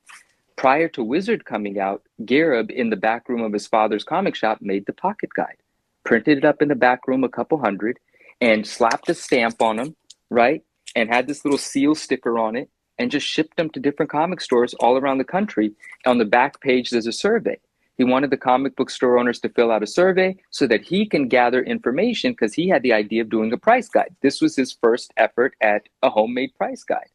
Prior to Wizard coming out, Gareb, in the back room of his father's comic shop, made the pocket guide, printed it up in the back room, a couple hundred, and slapped a stamp on them, right? And had this little seal sticker on it, and just shipped them to different comic stores all around the country. On the back page, there's a survey. He wanted the comic book store owners to fill out a survey so that he can gather information because he had the idea of doing a price guide. This was his first effort at a homemade price guide.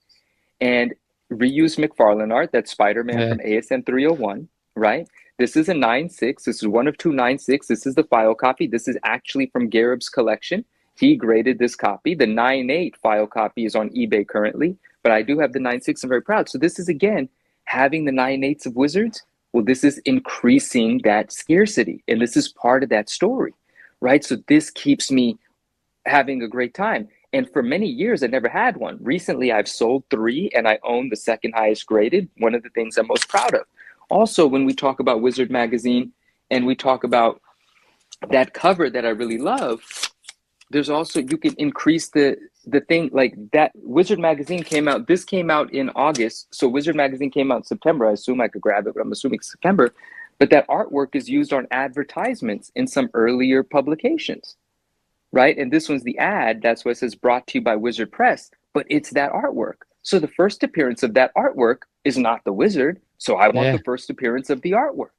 And reused McFarlane art, that's Spider-Man from ASM 301, right? This is a 9.6. This is one of two 9.6. This is the file copy. This is actually from Gareb's collection. He graded this copy. The 9.8 file copy is on eBay currently, but I do have the 9.6. I'm very proud. So this is, again, having the 9.8s of Wizards. Well, this is increasing that scarcity, and this is part of that story, right? So this keeps me having a great time. And for many years, I never had one. Recently, I've sold 3, and I own the second highest graded, one of the things I'm most proud of. Also, when we talk about Wizard Magazine and we talk about that cover that I really love, there's also, you can increase the thing, like that Wizard Magazine came out, this came out in August. So Wizard Magazine came out in September. I assume I could grab it, but I'm assuming September. But that artwork is used on advertisements in some earlier publications, right? And this one's the ad. That's why it says brought to you by Wizard Press, but it's that artwork. So the first appearance of that artwork is not the Wizard. So I want the first appearance of the artwork.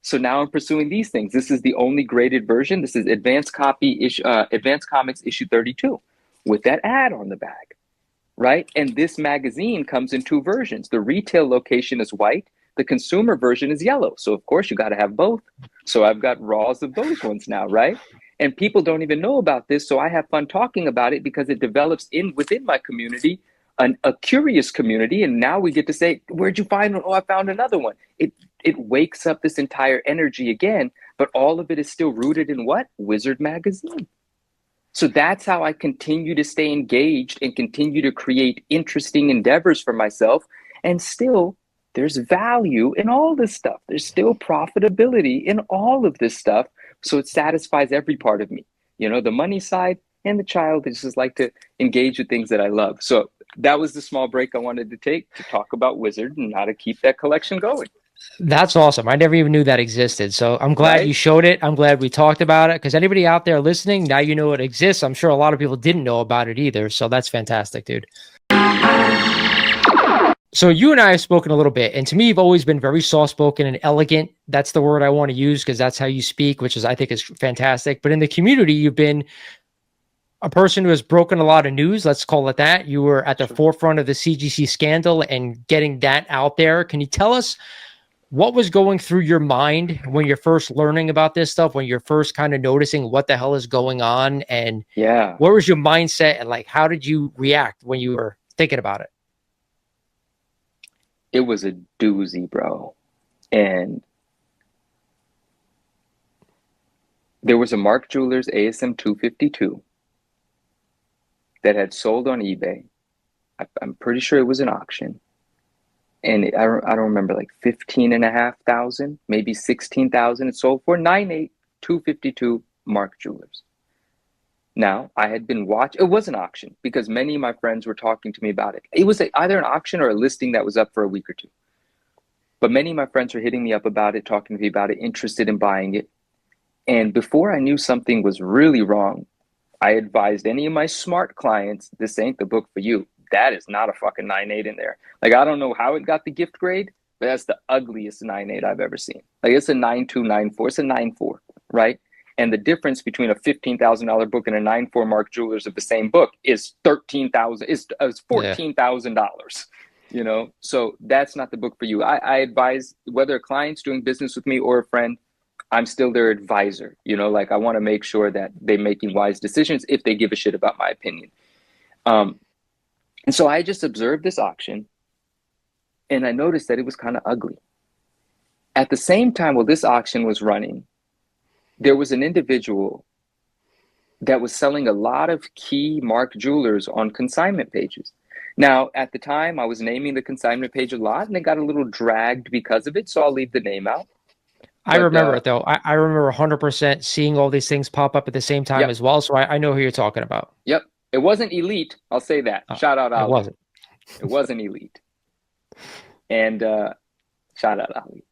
So now I'm pursuing these things. This is the only graded version. This is Advanced Comics issue 32 with that ad on the back, right? And this magazine comes in 2 versions. The retail location is white. The consumer version is yellow. So of course you got to have both. So I've got raws of those ones now, right? And people don't even know about this. So I have fun talking about it because it develops within my community, a curious community. And now we get to say, where'd you find one? Oh, I found another one. It wakes up this entire energy again, but all of it is still rooted in what? Wizard Magazine. So that's how I continue to stay engaged and continue to create interesting endeavors for myself. And still, there's value in all this stuff. There's still profitability in all of this stuff. So it satisfies every part of me. You know, the money side and the child is just like to engage with things that I love. So that was the small break I wanted to take to talk about Wizard and how to keep that collection going. That's awesome. I never even knew that existed. So I'm glad you showed it. I'm glad we talked about it, because anybody out there listening, now you know it exists. I'm sure a lot of people didn't know about it either. So that's fantastic, dude. So you and I have spoken a little bit, and to me, you've always been very soft-spoken and elegant. That's the word I want to use, because that's how you speak, which is, I think, is fantastic. But in the community, you've been a person who has broken a lot of news. Let's call it that. You were at the forefront of the CGC scandal and getting that out there. Can you tell us what was going through your mind when you're first learning about this stuff, when you're first kind of noticing what the hell is going on, and what was your mindset, and like, how did you react when you were thinking about it? It was a doozy, bro. And there was a Mark Jewelers ASM 252 that had sold on eBay. I'm pretty sure it was an auction. And I don't remember, like 15,500, maybe 16,000 it sold for. 9.8, 252 Mark Jewelers. Now, I had been watching, it was an auction because many of my friends were talking to me about it. It was either an auction or a listing that was up for a week or 2. But many of my friends were hitting me up about it, talking to me about it, interested in buying it. And before I knew something was really wrong, I advised any of my smart clients, this ain't the book for you. That is not a fucking 9.8 in there. Like, I don't know how it got the gift grade, but that's the ugliest 9.8 I've ever seen. Like, it's a 9.2, 9.4. It's a 9.4, right? And the difference between a $15,000 book and a 9.4 Mark Jewelers of the same book is $13,000. Is $14,000. You know, so that's not the book for you. I advise, whether a client's doing business with me or a friend, I'm still their advisor. You know, like, I want to make sure that they're making wise decisions if they give a shit about my opinion. And so I just observed this auction, and I noticed that it was kind of ugly. At the same time, while this auction was running, there was an individual that was selling a lot of key Mark Jewelers on consignment pages. Now, at the time, I was naming the consignment page a lot, and it got a little dragged because of it, so I'll leave the name out. I remember it, though. I remember 100% seeing all these things pop up at the same time as well, so I know who you're talking about. Yep. It wasn't elite, I'll say that. Shout out Ali. It wasn't. It wasn't elite. And shout out Ali.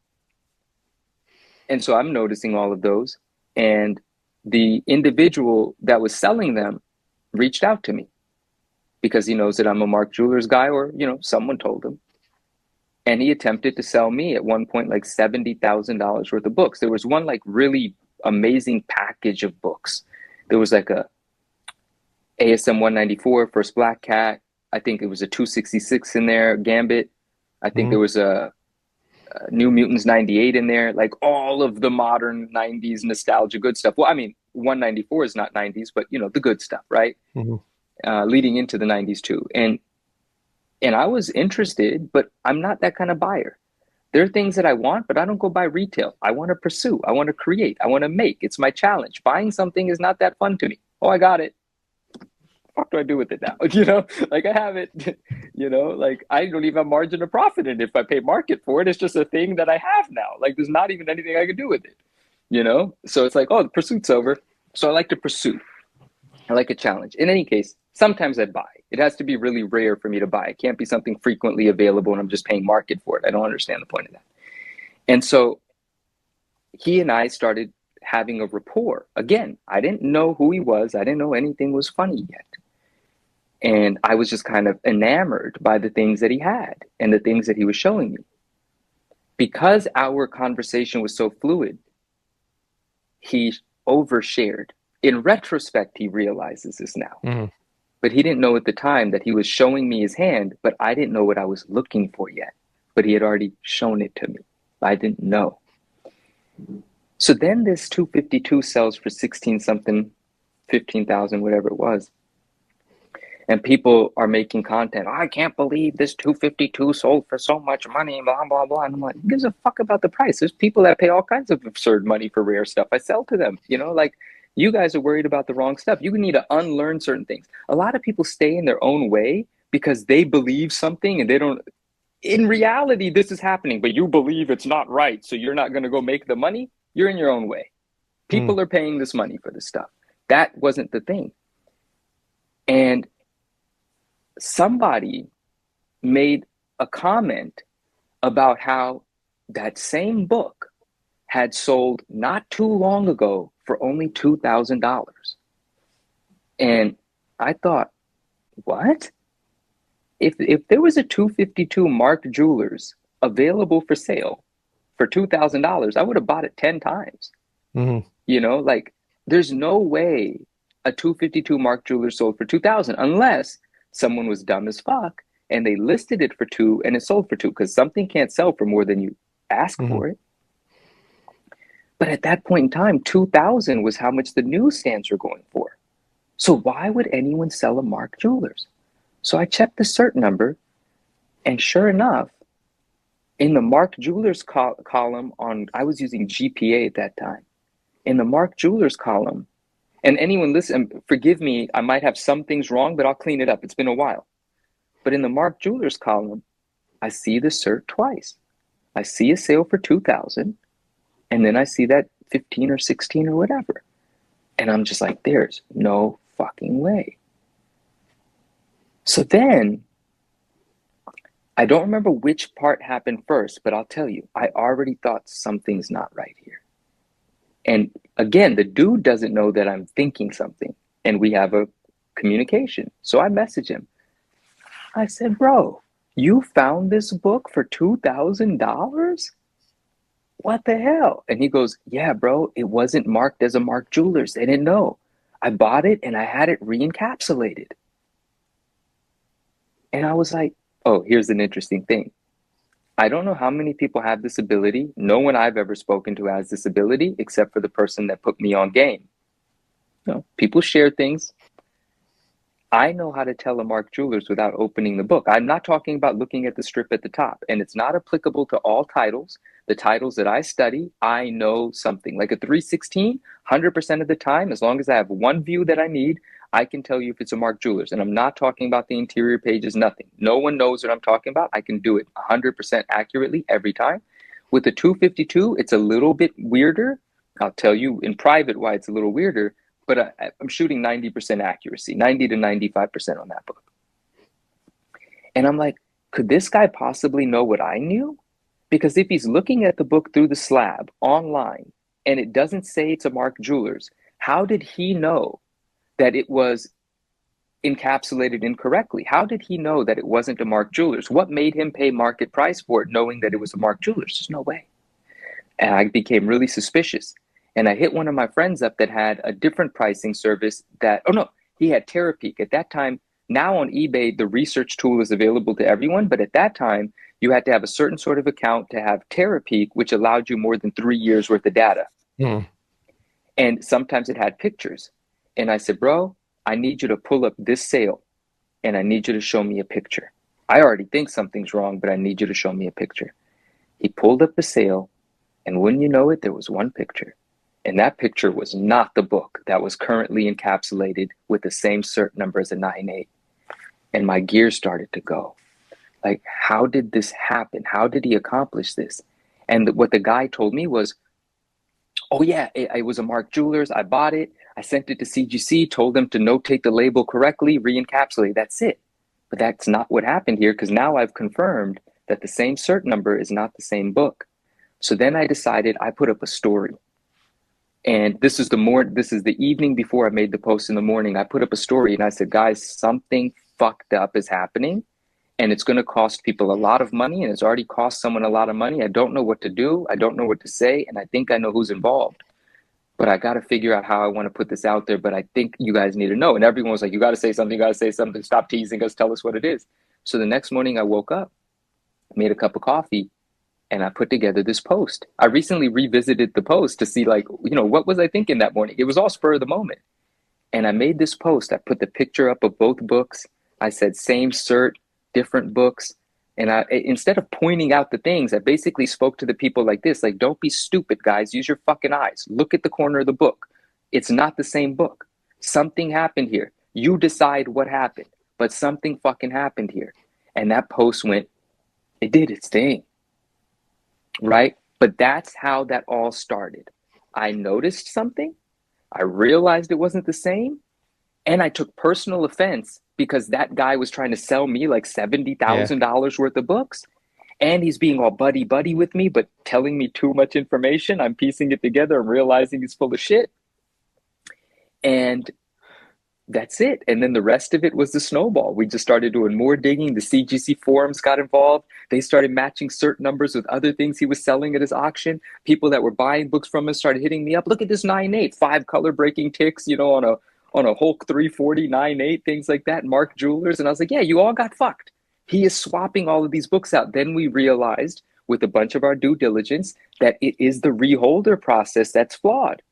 And so I'm noticing all of those, and the individual that was selling them reached out to me because he knows that I'm a Mark Jewelers guy, or, you know, someone told him. And he attempted to sell me at one point like $70,000 worth of books. There was one like really amazing package of books. There was like a ASM 194, First Black Cat. I think it was a 266 in there, Gambit. I think there was a New Mutants 98 in there, like all of the modern 90s nostalgia good stuff. Well, I mean, 194 is not 90s, but you know, the good stuff, right? Mhm. Leading into the 90s too. And I was interested, but I'm not that kind of buyer. There are things that I want, but I don't go buy retail. I want to pursue. I want to create. I want to make. It's my challenge. Buying something is not that fun to me. Oh, I got it. What do I do with it now? You know, like I have it, you know, like I don't even have margin of profit in it. If I pay market for it, it's just a thing that I have now. Like there's not even anything I can do with it, you know? So it's like, oh, the pursuit's over. So I like to pursue. I like a challenge. In any case, sometimes I buy. It has to be really rare for me to buy. It can't be something frequently available and I'm just paying market for it. I don't understand the point of that. And so he and I started having a rapport. Again, I didn't know who he was. I didn't know anything was funny yet. And I was just kind of enamored by the things that he had and the things that he was showing me. Because our conversation was so fluid, he overshared. In retrospect, he realizes this now. Mm-hmm. But he didn't know at the time that he was showing me his hand, but I didn't know what I was looking for yet. But he had already shown it to me. I didn't know. So then this 252 sells for 16 something, 15,000, whatever it was. And people are making content. Oh, I can't believe this 252 sold for so much money, blah, blah, blah. And I'm like, who gives a fuck about the price? There's people that pay all kinds of absurd money for rare stuff. I sell to them, you know, like you guys are worried about the wrong stuff. You need to unlearn certain things. A lot of people stay in their own way because they believe something and they don't, in reality, this is happening, but you believe it's not right. So you're not going to go make the money. You're in your own way. People are paying this money for this stuff. That wasn't the thing. And somebody made a comment about how that same book had sold not too long ago for only $2,000. And I thought, what? If there was a 252 Mark Jewelers available for sale for $2,000, I would have bought it 10 times. Mm-hmm. You know, like there's no way a 252 Mark Jewelers sold for 2,000 unless someone was dumb as fuck and they listed it for 2 and it sold for 2, because something can't sell for more than you ask for it. But at that point in time, 2,000 was how much the newsstands were going for. So why would anyone sell a Mark Jewelers? So I checked the cert number, and sure enough, in the Mark Jewelers column on, I was using GPA at that time. In the Mark Jewelers column, and anyone listen, forgive me, I might have some things wrong, but I'll clean it up. It's been a while. But in the Mark Jewelers column, I see the cert twice. I see a sale for 2,000, and then I see that 15 or 16 or whatever. And I'm just like, there's no fucking way. So then, I don't remember which part happened first, but I'll tell you, I already thought something's not right here. And again, the dude doesn't know that I'm thinking something, and we have a communication. So I message him. I said, bro, you found this book for $2,000? What the hell? And he goes, yeah, bro, it wasn't marked as a Mark Jewelers. They didn't know. I bought it and I had it re-encapsulated. And I was like, oh, here's an interesting thing. I don't know how many people have this ability. No one I've ever spoken to has this ability, except for the person that put me on game. You know, people share things. I know how to tell a Mark Jewelers without opening the book. I'm not talking about looking at the strip at the top, and it's not applicable to all titles. The titles that I study, I know something. Like a 316, 100% of the time, as long as I have one view that I need, I can tell you if it's a Mark Jewelers. And I'm not talking about the interior pages, nothing. No one knows what I'm talking about. I can do it 100% accurately every time. With the 252, it's a little bit weirder. I'll tell you in private why it's a little weirder, but I'm shooting 90% accuracy, 90 to 95% on that book. And I'm like, could this guy possibly know what I knew? Because if he's looking at the book through the slab online and it doesn't say it's a Mark Jewelers, how did he know that it was encapsulated incorrectly? How did he know that it wasn't a Mark Jewelers? What made him pay market price for it knowing that it was a Mark Jewelers? There's no way. And I became really suspicious. And I hit one of my friends up that had a different pricing service that, oh no, he had Terapeak. At that time, now on eBay, the research tool is available to everyone. But at that time, you had to have a certain sort of account to have Terapeak, which allowed you more than 3 years worth of data. Mm. And sometimes it had pictures. And I said, bro, I need you to pull up this sale and I need you to show me a picture. I already think something's wrong, but I need you to show me a picture. He pulled up the sale, and wouldn't you know it, there was one picture. And that picture was not the book that was currently encapsulated with the same cert number as a 9.8. And my gears started to go. Like, how did this happen? How did he accomplish this? And what the guy told me was, oh yeah, it was a Mark Jewelers. I bought it. I sent it to CGC, told them to notate the label correctly, re-encapsulate. That's it. But that's not what happened here, because now I've confirmed that the same cert number is not the same book. So then I decided I put up a story. And this is the evening before I made the post in the morning. I put up a story and I said, guys, something fucked up is happening. And it's going to cost people a lot of money, and it's already cost someone a lot of money. I don't know what to do. I don't know what to say. And I think I know who's involved. But I got to figure out how I want to put this out there. But I think you guys need to know. And everyone was like, you got to say something. You got to say something. Stop teasing us. Tell us what it is. So the next morning I woke up, made a cup of coffee, and I put together this post. I recently revisited the post to see, like, what was I thinking that morning? It was all spur of the moment. And I made this post. I put the picture up of both books. I said, same cert, different books. And instead of pointing out the things, I basically spoke to the people like this, like, don't be stupid, guys. Use your fucking eyes. Look at the corner of the book. It's not the same book. Something happened here. You decide what happened, but something fucking happened here. And that post it did its thing, right? But that's how that all started. I noticed something. I realized it wasn't the same. And I took personal offense because that guy was trying to sell me like $70,000 worth of books. And he's being all buddy with me, but telling me too much information. I'm piecing it together and realizing he's full of shit. And that's it. And then the rest of it was the snowball. We just started doing more digging. The CGC forums got involved. They started matching cert numbers with other things he was selling at his auction. People that were buying books from us started hitting me up. Look at this 9.8, 5 color breaking ticks, on a Hulk 340, 9.8, things like that, Mark Jewelers. And I was like, yeah, you all got fucked. He is swapping all of these books out. Then we realized with a bunch of our due diligence that it is the reholder process that's flawed.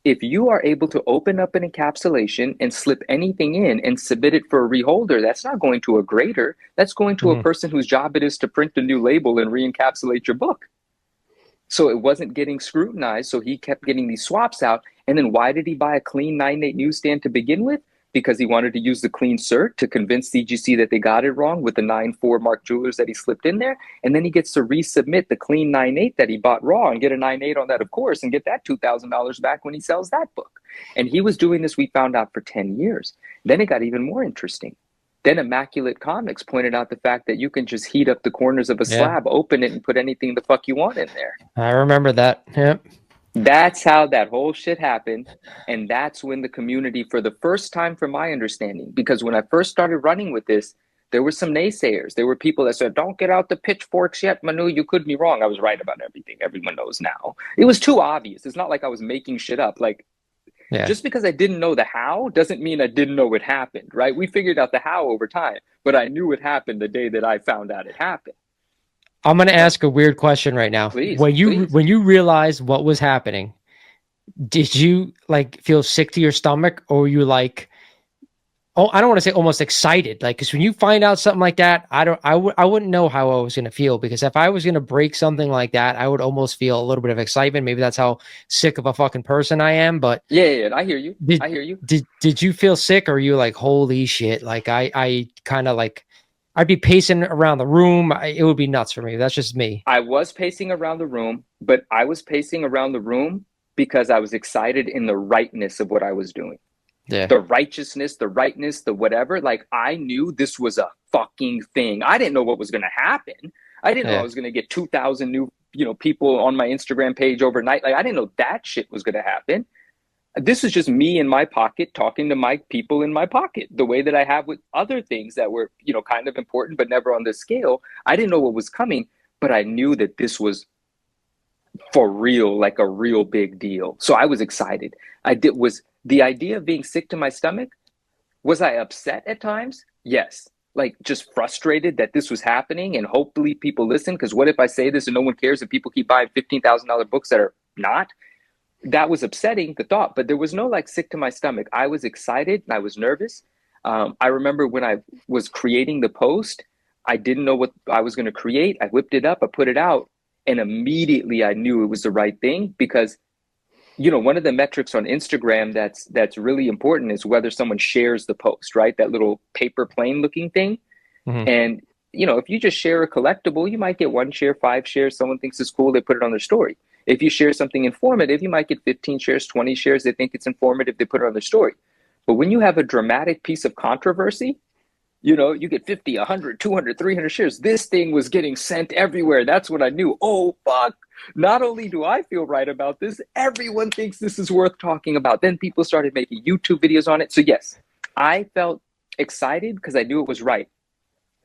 If you are able to open up an encapsulation and slip anything in and submit it for a reholder, that's not going to a grader. That's going to a person whose job it is to print a new label and re-encapsulate your book. So it wasn't getting scrutinized, so he kept getting these swaps out. And then why did he buy a clean 9.8 Newsstand to begin with? Because he wanted to use the clean cert to convince CGC that they got it wrong with the 9.4 Mark Jewelers that he slipped in there. And then he gets to resubmit the clean 9.8 that he bought raw and get a 9.8 on that, of course, and get that $2,000 back when he sells that book. And he was doing this, we found out, for 10 years. Then it got even more interesting. Then Immaculate Comics pointed out the fact that you can just heat up the corners of a slab, open it, and put anything the fuck you want in there. I remember that. Yep. That's how that whole shit happened. And that's when the community, for the first time, from my understanding, because when I first started running with this, there were some naysayers. There were people that said, don't get out the pitchforks yet, Manu. You could be wrong. I was right about everything. Everyone knows now. It was too obvious. It's not like I was making shit up. Like, just because I didn't know the how doesn't mean I didn't know it happened, right? We figured out the how over time, but I knew it happened the day that I found out it happened. I'm going to ask a weird question right now. Please. When you realized what was happening, did you like feel sick to your stomach, or were you like, oh, I don't want to say almost excited, like, because when you find out something like that, I wouldn't know how I was going to feel, because if I was going to break something like that, I would almost feel a little bit of excitement. Maybe that's how sick of a fucking person I am. But yeah, I hear you. I hear you. Did you feel sick, or are you like, holy shit? Like I kind of like, I'd be pacing around the room. It would be nuts for me. That's just me. I was pacing around the room, but I was pacing around the room because I was excited in the rightness of what I was doing. Yeah. The righteousness, the rightness, the whatever. Like, I knew this was a fucking thing. I didn't know what was going to happen. I didn't know I was going to get 2,000 new, people on my Instagram page overnight. Like, I didn't know that shit was going to happen. This is just me in my pocket talking to my people in my pocket, the way that I have with other things that were, kind of important, but never on this scale. I didn't know what was coming, but I knew that this was for real, like a real big deal. So I was excited. Was the idea of being sick to my stomach. Was I upset at times? Yes. Like, just frustrated that this was happening, and hopefully people listen. Because what if I say this and no one cares and people keep buying $15,000 books that are not? that was upsetting, the thought, but there was no like sick to my stomach. I was excited and I was nervous. I remember when I was creating the post, I didn't know what I was going to create. I whipped it up, I put it out, and immediately I knew it was the right thing because one of the metrics on Instagram that's really important is whether someone shares the post, right? That little paper plane looking thing. Hmm. And if you just share a collectible, you might get 1 share, 5 shares. Someone thinks it's cool, they put it on their story. If you share something informative, you might get 15 shares, 20 shares. They think it's informative, they put it on their story. But when you have a dramatic piece of controversy, you get 50, 100, 200, 300 shares. This thing was getting sent everywhere. That's when I knew, oh, fuck. Not only do I feel right about this, everyone thinks this is worth talking about. Then people started making YouTube videos on it. So yes, I felt excited because I knew it was right.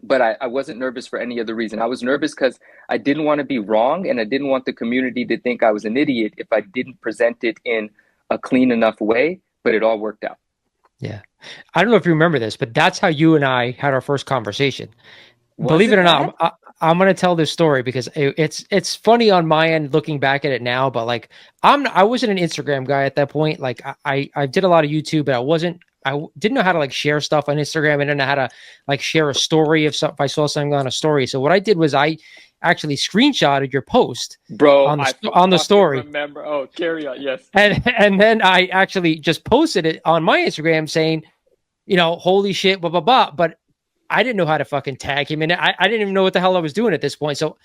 But I wasn't nervous for any other reason. I was nervous because I didn't want to be wrong, and I didn't want the community to think I was an idiot if I didn't present it in a clean enough way, but it all worked out. Yeah. I don't know if you remember this, but that's how you and I had our first conversation. Was Believe it it or that? not, I'm going to tell this story because it's funny on my end looking back at it now, but like I wasn't an Instagram guy at that point. Like I did a lot of YouTube, but I didn't know how to like share stuff on Instagram. I didn't know how to like share a story if I saw something on a story. So what I did was I actually screenshotted your post Bro, on I the fucking story. remember. Oh, carry on. Yes. And then I actually just posted it on my Instagram saying, holy shit, blah, blah, blah. But I didn't know how to fucking tag him. And I didn't even know what the hell I was doing at this point. So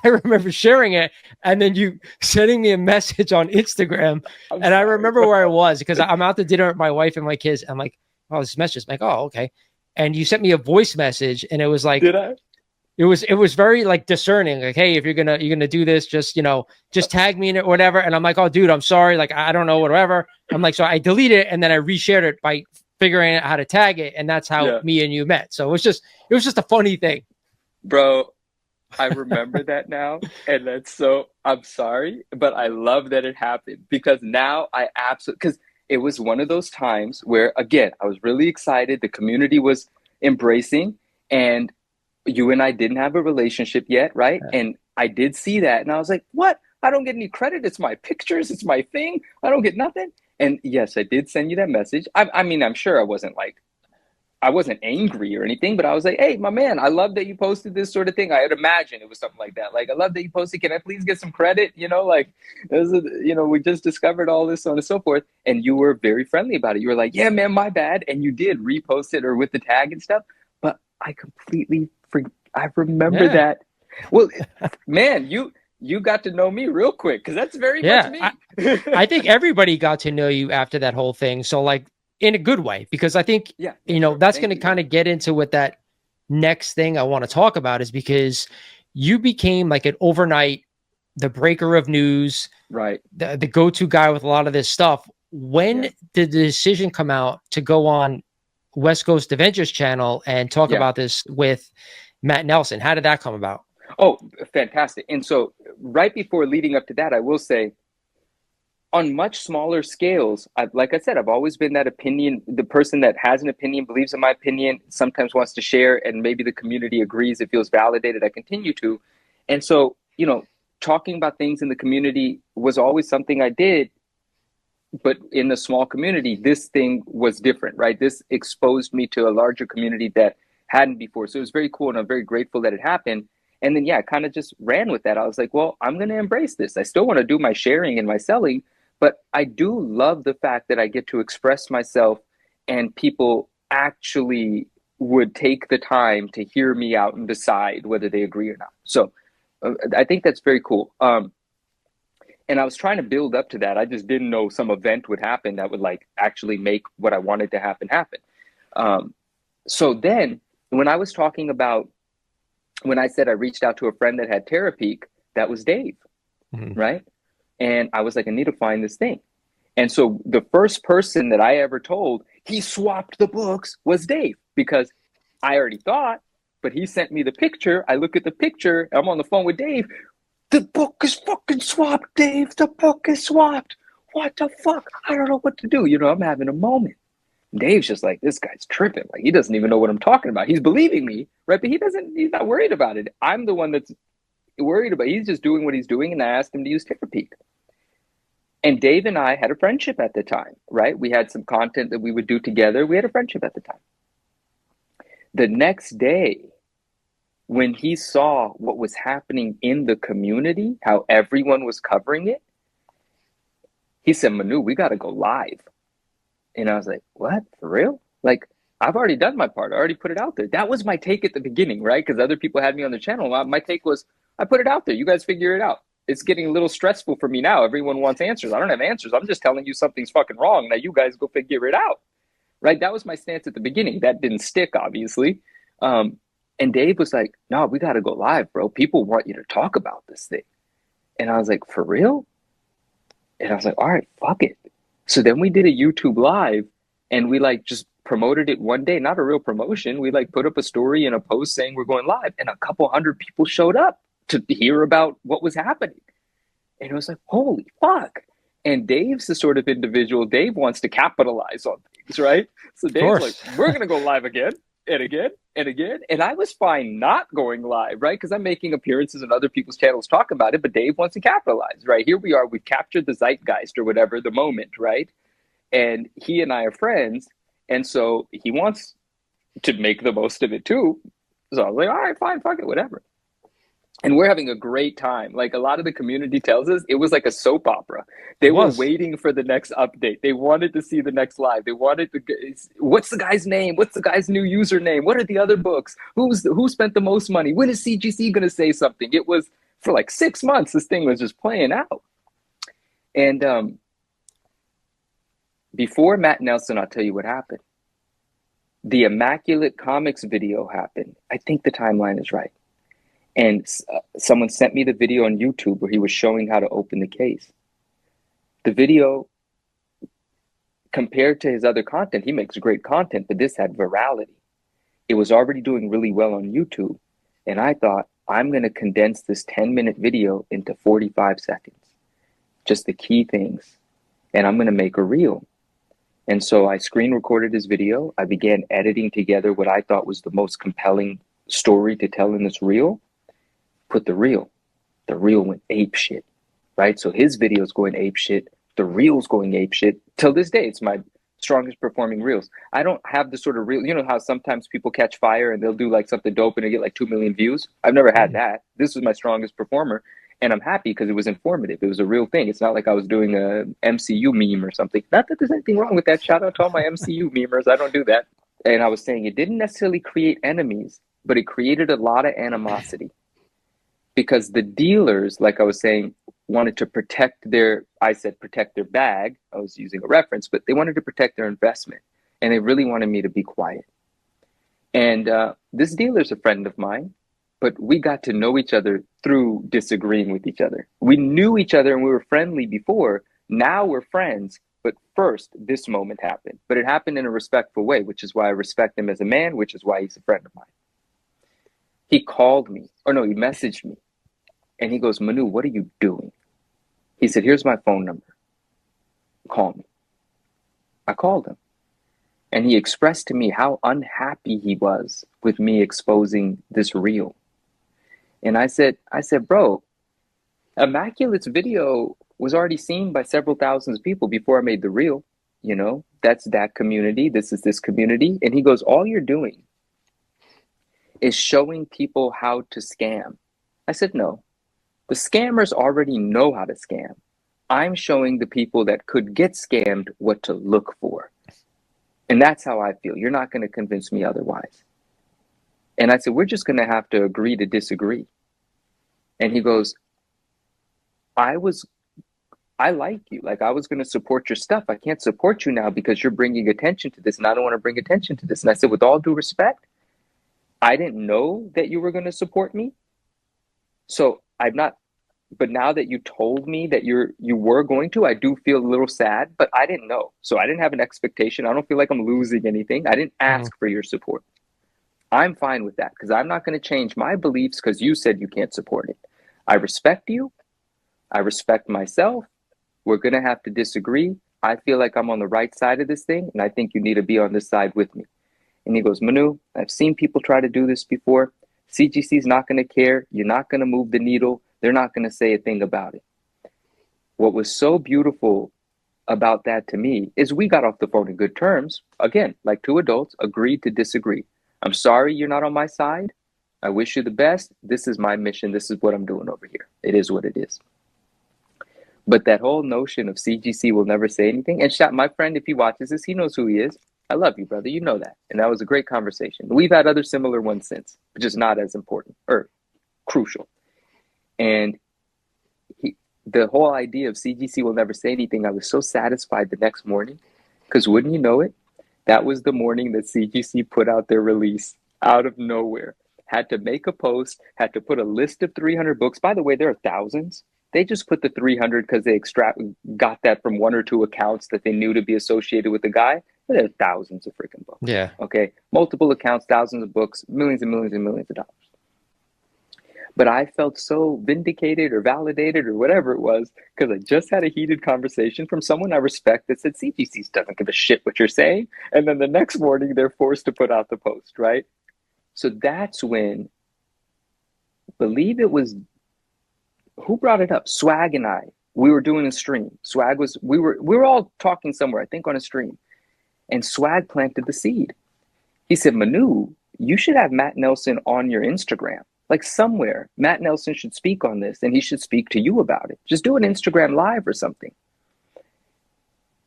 I remember sharing it and then you sending me a message on Instagram. I'm And I sorry, remember bro. where I was because I'm out to dinner with my wife and my kids. I'm like, oh, this message. I'm like, oh, okay. And you sent me a voice message and it was like, Did I? it was very like discerning. Like, hey, if you're gonna do this, just tag me in it or whatever. And I'm like, oh, dude, I'm sorry. Like, I don't know, whatever. I'm like, so I deleted it and then I reshared it by figuring out how to tag it, and that's how Yeah. me and you met. So it was just a funny thing. Bro, I remember that now. And I'm sorry, but I love that it happened because now I absolutely, because it was one of those times where, again, I was really excited. The community was embracing, and you and I didn't have a relationship yet, right? And I did see that, and I was like, what? I don't get any credit. It's my pictures, it's my thing. I don't get nothing. And yes, I did send you that message. I mean, I'm sure I wasn't angry or anything, but I was like, hey, my man, I love that you posted this sort of thing. I had imagined it was something like that. Like, I love that you posted. Can I please get some credit? We just discovered all this, so on and so forth. And you were very friendly about it. You were like, yeah, man, my bad. And you did repost it or with the tag and stuff. But I completely I remember Yeah. that. Well, man, you got to know me real quick because that's very much Yeah. me. I think everybody got to know you after that whole thing. So like in a good way, because I think, Yeah, yeah, sure. that's going Thank to you, kind man. of get into what that next thing I want to talk about is because you became like an overnight, the breaker of news, Right. the go-to guy with a lot of this stuff. When Yeah. did the decision come out to go on West Coast Adventures channel and talk Yeah. about this with Matt Nelson? How did that come about? Oh, fantastic. And so, right before leading up to that, I will say, on much smaller scales, like I said, I've always been that opinion, the person that has an opinion, believes in my opinion, sometimes wants to share, and maybe the community agrees, it feels validated, I continue to. And so, talking about things in the community was always something I did, but in a small community, this thing was different, right? This exposed me to a larger community that hadn't before. So it was very cool, and I'm very grateful that it happened. And then, yeah, I kind of just ran with that. I was like, well, I'm going to embrace this. I still want to do my sharing and my selling, but I do love the fact that I get to express myself and people actually would take the time to hear me out and decide whether they agree or not. So I think that's very cool. And I was trying to build up to that. I just didn't know some event would happen that would like actually make what I wanted to happen. Um, so then when I was talking about, when I said I reached out to a friend that had Terapeak, that was Dave, Mhm. right? And I was like, I need to find this thing. And so the first person that I ever told he swapped the books was Dave, because I already thought, but he sent me the picture. I look at the picture, I'm on the phone with Dave. The book is fucking swapped, Dave. The book is swapped. What the fuck? I don't know what to do. I'm having a moment. Dave's just like, this guy's tripping. Like, he doesn't even know what I'm talking about. He's believing me, right? But he's not worried about it. I'm the one that's worried about it. He's just doing what he's doing. And I asked him to use Terapeak. And Dave and I had a friendship at the time, right? We had some content that we would do together. We had a friendship at the time. The next day, when he saw what was happening in the community, how everyone was covering it, he said, Manu, we got to go live. And I was like, what? For real? Like, I've already done my part. I already put it out there. That was my take at the beginning, right? Because other people had me on the channel. My take was, I put it out there. You guys figure it out. It's getting a little stressful for me now. Everyone wants answers. I don't have answers. I'm just telling you something's fucking wrong. Now you guys go figure it out, right? That was my stance at the beginning. That didn't stick, obviously. And Dave was like, no, we got to go live, bro. People want you to talk about this thing. And I was like, for real? And I was like, all right, fuck it. So then we did a YouTube live and we like just promoted it one day, not a real promotion. We like put up a story and a post saying we're going live, and a couple hundred people showed up to hear about what was happening. And it was like, holy fuck. And Dave's the sort of individual, Dave wants to capitalize on things, right? So Dave's like, we're going to go live again and again and again. And I was fine not going live, right? Because I'm making appearances on other people's channels talking about it, but Dave wants to capitalize, right? Here we are, we've captured the zeitgeist or whatever, the moment, right? And he and I are friends. And so he wants to make the most of it too. So I was like, all right, fine, fuck it, whatever. And we're having a great time. Like, a lot of the community tells us it was like a soap opera. They were waiting for the next update. They wanted to see the next live. They wanted to, what's the guy's name? What's the guy's new username? What are the other books? Who spent the most money? When is CGC going to say something? It was for like 6 months. This thing was just playing out. And before Matt Nelson, I'll tell you what happened. The Immaculate Comics video happened. I think the timeline is right. And someone sent me the video on YouTube where he was showing how to open the case. The video, compared to his other content, he makes great content, but this had virality. It was already doing really well on YouTube. And I thought, I'm going to condense this 10-minute video into 45 seconds. Just the key things. And I'm going to make a reel. And so I screen recorded his video. I began editing together what I thought was the most compelling story to tell in this reel. Put the reel went ape shit, right? So his video's going ape shit, the reel's going ape shit. Till this day, it's my strongest performing reels. I don't have the sort of reel, you know how sometimes people catch fire and they'll do like something dope and they get like 2 million views? I've never had that. This was my strongest performer, and I'm happy because it was informative. It was a real thing. It's not like I was doing a MCU meme or something. Not that there's anything wrong with that. Shout out to all my MCU memers. I don't do that. And I was saying it didn't necessarily create enemies, but it created a lot of animosity. Because the dealers, like I was saying, wanted to protect their bag. I was using a reference, but they wanted to protect their investment. And they really wanted me to be quiet. And this dealer's a friend of mine, but we got to know each other through disagreeing with each other. We knew each other and we were friendly before. Now we're friends. But first, this moment happened. But it happened in a respectful way, which is why I respect him as a man, which is why he's a friend of mine. He called me, he messaged me. And he goes, Manu, what are you doing? He said, here's my phone number. Call me. I called him. And he expressed to me how unhappy he was with me exposing this reel. And I said, bro, Immaculate's video was already seen by several thousands of people before I made the reel. You know, that's that community. This is this community. And he goes, all you're doing is showing people how to scam. I said, no, the scammers already know how to scam. I'm showing the people that could get scammed what to look for. And that's how I feel. You're not going to convince me otherwise. And I said, we're just going to have to agree to disagree. And he goes, I like you. Like, I was going to support your stuff. I can't support you now because you're bringing attention to this, and I don't want to bring attention to this. And I said, with all due respect, I didn't know that you were going to support me. So but now that you told me that you were going to, I do feel a little sad, but I didn't know. So I didn't have an expectation. I don't feel like I'm losing anything. I didn't ask for your support. I'm fine with that because I'm not going to change my beliefs because you said you can't support it. I respect you. I respect myself. We're going to have to disagree. I feel like I'm on the right side of this thing, and I think you need to be on this side with me. And he goes, Manu, I've seen people try to do this before. CGC is not going to care. You're not going to move the needle. They're not going to say a thing about it. what was so beautiful about that to me is we got off the phone in good terms. Again, like two adults, agreed to disagree. I'm sorry you're not on my side. I wish you the best. This is my mission. This is what I'm doing over here. It is what it is. But that whole notion of CGC will never say anything, and my friend, if he watches this, he knows who he is. I love you, brother. You know that. And that was a great conversation. We've had other similar ones since, but just not as important or crucial. And the whole idea of CGC will never say anything, I was so satisfied the next morning, because wouldn't you know it, that was the morning that CGC put out their release out of nowhere. Had to make a post, had to put a list of 300 books. By the way, there are thousands. They just put the 300 because they got that from one or two accounts that they knew to be associated with the guy. But there are thousands of freaking books. Yeah. Okay. Multiple accounts, thousands of books, millions and millions and millions of dollars. But I felt so vindicated or validated or whatever it was, because I just had a heated conversation from someone I respect that said CGC doesn't give a shit what you're saying. And then the next morning, they're forced to put out the post, right? So that's when, believe it was, who brought it up? Swag and I. We were doing a stream. We were all talking somewhere, I think on a stream. And Swag planted the seed. He said, Manu, you should have Matt Nelson on your Instagram. Like somewhere, Matt Nelson should speak on this, and he should speak to you about it. Just do an Instagram live or something.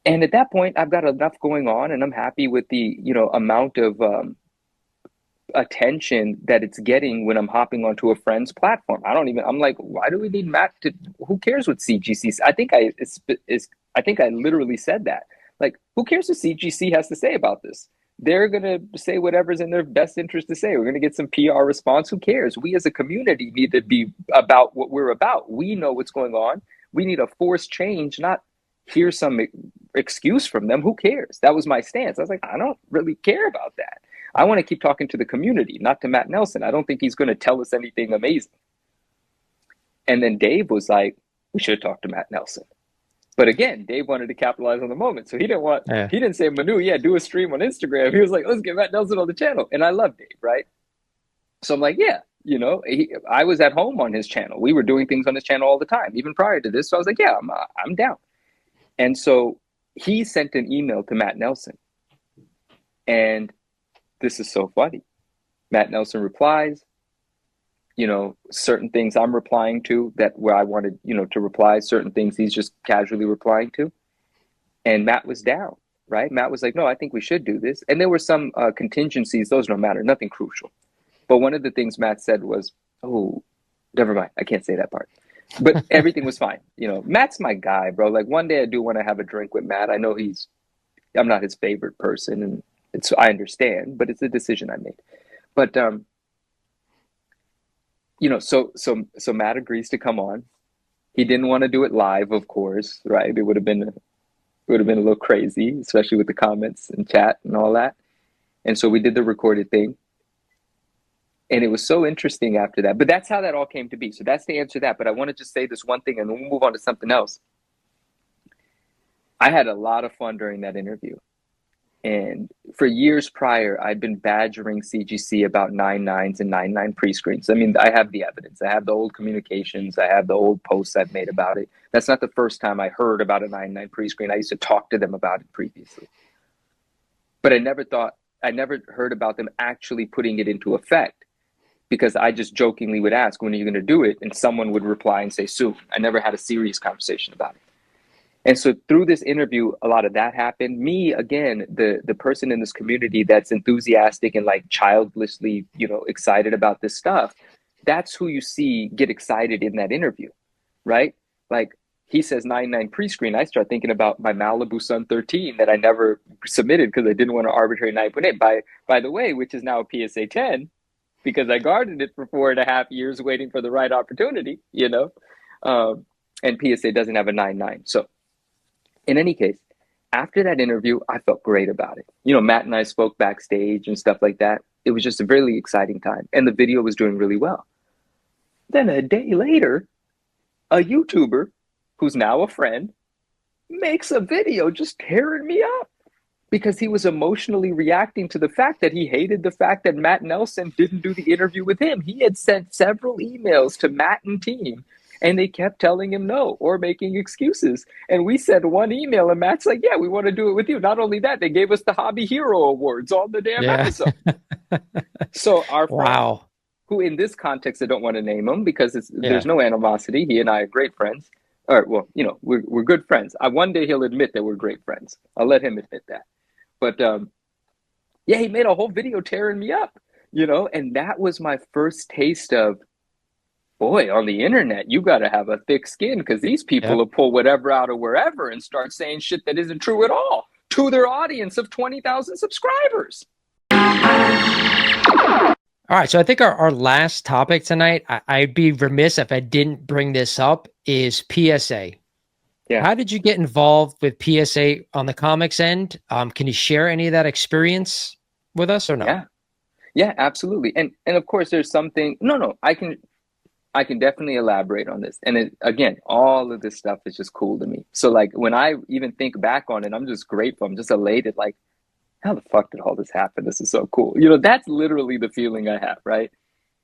And at that point, I've got enough going on, and I'm happy with the amount of attention that it's getting when I'm hopping onto a friend's platform. I'm like, why do we need Matt to? Who cares what CGC? I think I literally said that. Like, who cares what CGC has to say about this? They're going to say whatever's in their best interest to say. We're going to get some PR response. Who cares? We as a community need to be about what we're about. We know what's going on. We need a forced change, not hear some excuse from them. Who cares? That was my stance. I was like, I don't really care about that. I want to keep talking to the community, not to Matt Nelson. I don't think he's going to tell us anything amazing. And then Dave was like, we should talk to Matt Nelson. But again, Dave wanted to capitalize on the moment. So he didn't say, Manu, do a stream on Instagram. He was like, let's get Matt Nelson on the channel. And I love Dave, right? So I'm like, yeah, I was at home on his channel. We were doing things on his channel all the time, even prior to this. So I was like, yeah, I'm down. And so he sent an email to Matt Nelson. And this is so funny. Matt Nelson replies, certain things I'm replying to where I wanted, to reply, certain things he's just casually replying to. And Matt was down, right? Matt was like, no, I think we should do this. And there were some contingencies. Those don't matter. Nothing crucial. But one of the things Matt said was, oh, never mind. I can't say that part. But everything was fine. Matt's my guy, bro. Like, one day I do want to have a drink with Matt. I know I'm not his favorite person, and I understand, but it's a decision I made. But, so Matt agrees to come on. He didn't want to do it live, of course, right? It would have been a little crazy, especially with the comments and chat and all that. And so we did the recorded thing. And it was so interesting after that. But that's how that all came to be. So that's the answer to that. But I want to just say this one thing, and then we'll move on to something else. I had a lot of fun during that interview. And for years prior, I'd been badgering CGC about 9.9s and 9.9 pre-screens. I mean, I have the evidence. I have the old communications. I have the old posts I've made about it. That's not the first time I heard about a 9.9 pre-screen. I used to talk to them about it previously. But I never heard about them actually putting it into effect, because I just jokingly would ask, when are you going to do it? And someone would reply and say, soon. I never had a serious conversation about it. And so through this interview, a lot of that happened. Me, again, the person in this community that's enthusiastic and like childlessly, excited about this stuff, that's who you see get excited in that interview, right? Like, he says 9.9 pre-screen. I start thinking about my Malibu Sun 13 that I never submitted because I didn't want to arbitrary 9.8. By the way, which is now a PSA 10, because I guarded it for 4.5 years waiting for the right opportunity, and PSA doesn't have a 9.9. So in any case, after that interview, I felt great about it. Matt and I spoke backstage and stuff like that. It was just a really exciting time. And the video was doing really well. Then a day later, a YouTuber who's now a friend makes a video just tearing me up, because he was emotionally reacting to the fact that he hated the fact that Matt Nelson didn't do the interview with him. He had sent several emails to Matt and team, And they kept telling him no or making excuses. And we sent one email and Matt's like, yeah, we want to do it with you. Not only that, they gave us the Hobby Hero Awards on the damn Yeah. episode. So our friend, Wow. who in this context, I don't want to name him because Yeah. there's no animosity. He and I are great friends. Or, well, we're good friends. One day he'll admit that we're great friends. I'll let him admit that. But yeah, he made a whole video tearing me up, and that was my first taste of, boy, on the internet, you got to have a thick skin because these people Yep. will pull whatever out of wherever and start saying shit that isn't true at all to their audience of 20,000 subscribers. All right. So I think our last topic tonight, I'd be remiss if I didn't bring this up, is PSA. Yeah. How did you get involved with PSA on the comics end? Can you share any of that experience with us or no? Yeah, absolutely. And of course there's something, no, I can definitely elaborate on this. And again, all of this stuff is just cool to me. So like when I even think back on it, I'm just grateful. I'm just elated. Like, how the fuck did all this happen? This is so cool. That's literally the feeling I have, right?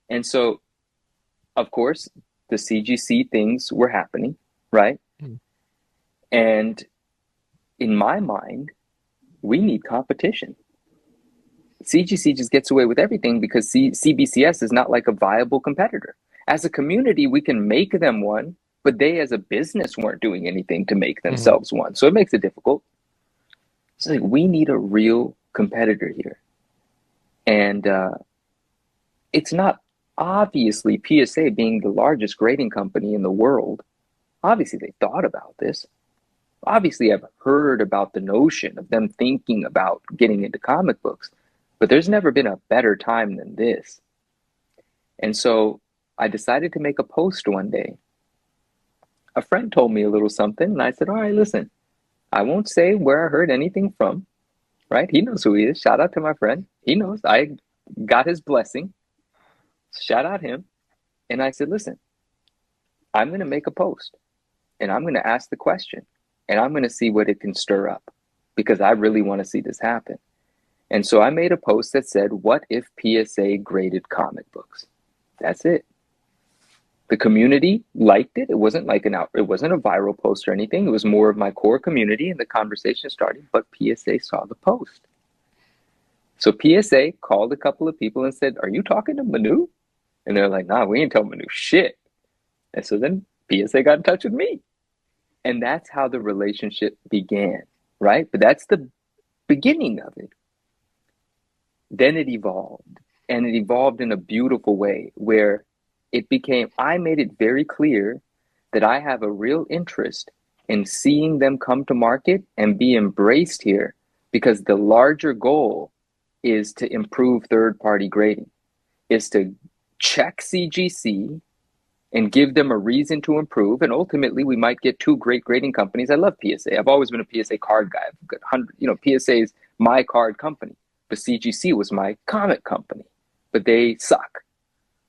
And so, of course, the CGC things were happening, right? Mm. And in my mind, we need competition. CGC just gets away with everything because CBCS is not like a viable competitor. As a community, we can make them one, but they as a business weren't doing anything to make themselves one. So it makes it difficult. So like, we need a real competitor here. And it's not obviously PSA being the largest grading company in the world. Obviously, they thought about this. Obviously, I've heard about the notion of them thinking about getting into comic books, but there's never been a better time than this. And so I decided to make a post one day. A friend told me a little something, and I said, all right, listen, I won't say where I heard anything from, right? He knows who he is. Shout out to my friend. He knows I got his blessing. Shout out him. And I said, listen, I'm going to make a post, and I'm going to ask the question, and I'm going to see what it can stir up, because I really want to see this happen. And so I made a post that said, what if PSA graded comic books? That's it. The community liked it. It wasn't like it wasn't a viral post or anything. It was more of my core community, and the conversation started, but PSA saw the post. So PSA called a couple of people and said, are you talking to Manu? And they're like, nah, we ain't telling Manu shit. And so then PSA got in touch with me. And that's how the relationship began, right? But that's the beginning of it. Then it evolved, and it evolved in a beautiful way where I made it very clear that I have a real interest in seeing them come to market and be embraced here, because the larger goal is to improve third-party grading, is to check CGC and give them a reason to improve. And ultimately, we might get two great grading companies. I love PSA. I've always been a PSA card guy. I've got PSA is my card company, but CGC was my comic company, but they suck.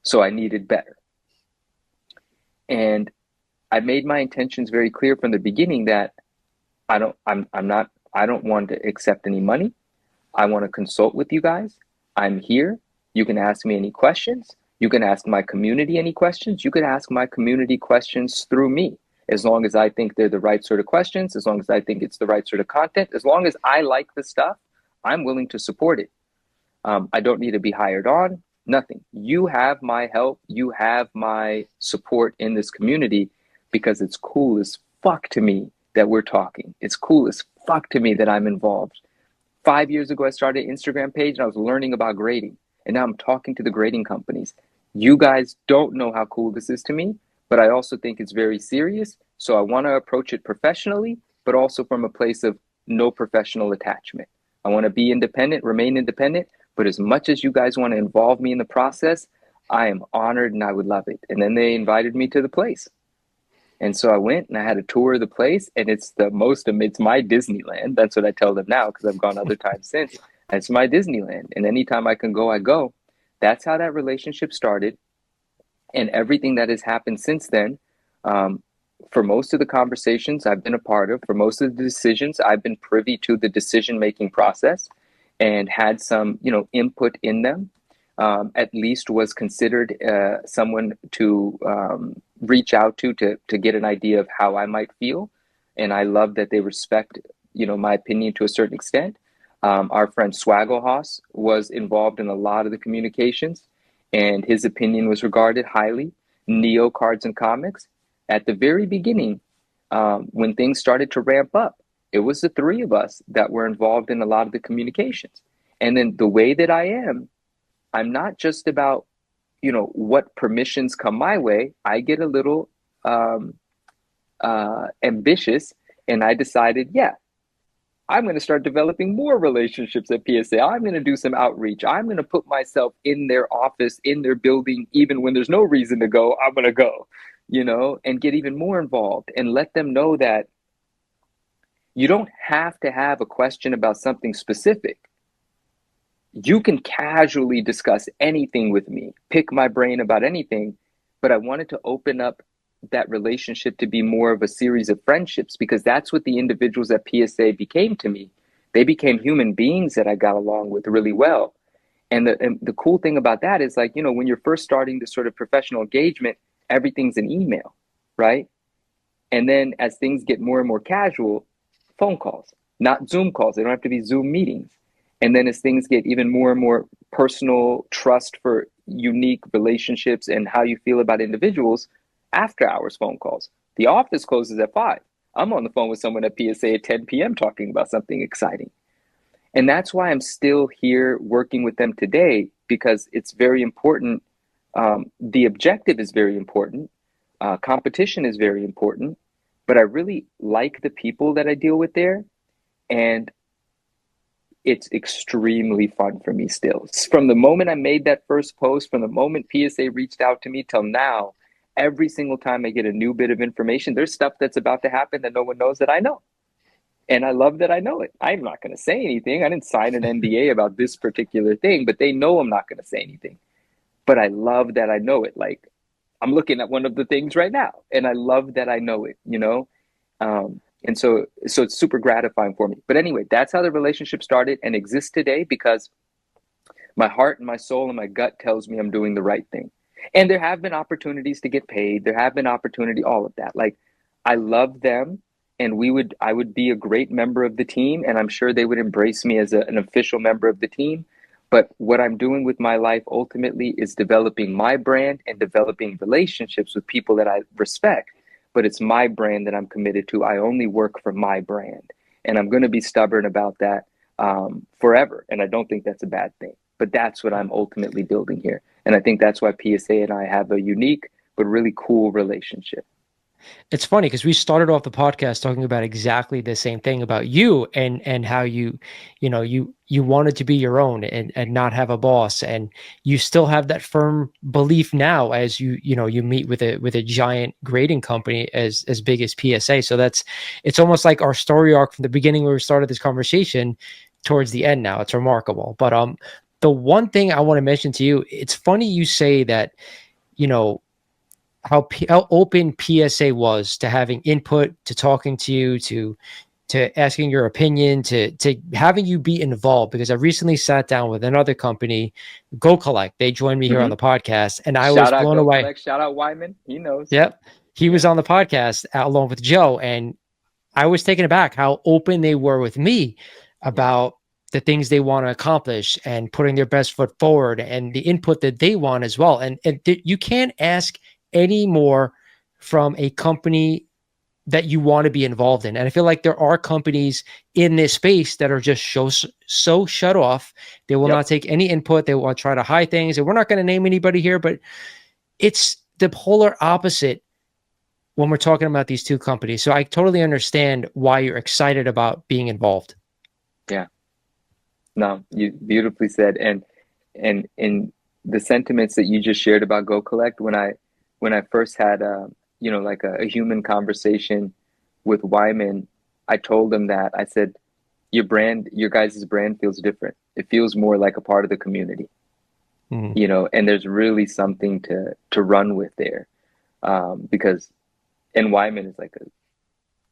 So I needed better. And I made my intentions very clear from the beginning that I don't want to accept any money. I want to consult with you guys. I'm here. You can ask me any questions. You can ask my community any questions. You can ask my community questions through me, as long as I think they're the right sort of questions, as long as I think it's the right sort of content, as long as I like the stuff, I'm willing to support it. I don't need to be hired on, nothing. You have my help. You have my support in this community, because it's cool as fuck to me that we're talking. It's cool as fuck to me that I'm involved. 5 years ago, I started an Instagram page and I was learning about grading. And now I'm talking to the grading companies. You guys don't know how cool this is to me, but I also think it's very serious. So I want to approach it professionally, but also from a place of no professional attachment. I want to be independent, remain independent, but as much as you guys want to involve me in the process, I am honored and I would love it. And then they invited me to the place. And so I went and I had a tour of the place, and it's my Disneyland. That's what I tell them now, because I've gone other times since. It's my Disneyland. And anytime I can go, I go. That's how that relationship started. And everything that has happened since then, for most of the conversations I've been a part of, for most of the decisions, I've been privy to the decision-making process and had some, input in them. At least was considered someone to reach out to get an idea of how I might feel. And I love that they respect, my opinion to a certain extent. Our friend Swaggle Haas was involved in a lot of the communications, and his opinion was regarded highly. Neo Cards and Comics, at the very beginning, when things started to ramp up, it was the three of us that were involved in a lot of the communications. And then the way that I am, I'm not just about, what permissions come my way. I get a little ambitious, and I decided, yeah, I'm going to start developing more relationships at PSA. I'm going to do some outreach. I'm going to put myself in their office, in their building, even when there's no reason to go. I'm going to go, and get even more involved and let them know that you don't have to have a question about something specific. You can casually discuss anything with me, pick my brain about anything, but I wanted to open up that relationship to be more of a series of friendships, because that's what the individuals at PSA became to me. They became human beings that I got along with really well. And the cool thing about that is, like, when you're first starting this sort of professional engagement, everything's an email, right? And then as things get more and more casual, phone calls, not Zoom calls. They don't have to be Zoom meetings. And then as things get even more and more personal, trust for unique relationships and how you feel about individuals, after hours phone calls. The office closes at 5. I'm on the phone with someone at PSA at 10 p.m. talking about something exciting. And that's why I'm still here working with them today, because it's very important. The objective is very important. Competition is very important. But I really like the people that I deal with there. And it's extremely fun for me still. From the moment I made that first post, from the moment PSA reached out to me till now, every single time I get a new bit of information, there's stuff that's about to happen that no one knows that I know. And I love that I know it. I'm not going to say anything. I didn't sign an NDA about this particular thing, but they know I'm not going to say anything. But I love that I know it. Like, I'm looking at one of the things right now, and I love that I know it, and so it's super gratifying for me. But anyway, that's how the relationship started and exists today, because my heart and my soul and my gut tells me I'm doing the right thing. And there have been opportunities to get paid. There have been all of that. Like, I love them, and I would be a great member of the team, and I'm sure they would embrace me as an official member of the team. But what I'm doing with my life ultimately is developing my brand and developing relationships with people that I respect. But it's my brand that I'm committed to. I only work for my brand. And I'm going to be stubborn about that forever. And I don't think that's a bad thing. But that's what I'm ultimately building here. And I think that's why PSA and I have a unique but really cool relationship. It's funny because we started off the podcast talking about exactly the same thing about you and how you wanted to be your own and not have a boss, and you still have that firm belief now as you meet with a giant grading company as big as PSA. So it's almost like our story arc from the beginning where we started this conversation towards the end now. It's remarkable. But the one thing I want to mention to you, it's funny you say that, how open PSA was to having input, to talking to you, to asking your opinion, to having you be involved. Because I recently sat down with another company, Go Collect. They joined me here on the podcast, and I was Shout out blown Go away. Collect. Shout out Wyman. He knows. Yep, he was on the podcast along with Joe, and I was taken aback how open they were with me about the things they want to accomplish and putting their best foot forward and the input that they want as well. And you can't ask any more from a company that you want to be involved in. And I feel like there are companies in this space that are just so shut off. They will not take any input. They will try to hide things. And we're not going to name anybody here, but it's the polar opposite when we're talking about these two companies. So I totally understand why you're excited about being involved. Yeah. No, you beautifully said. And in the sentiments that you just shared about Go Collect, when I first had like a human conversation with Wyman, I told him that. I said, your guys' brand feels different. It feels more like a part of the community. And there's really something to run with there. Because Wyman is like a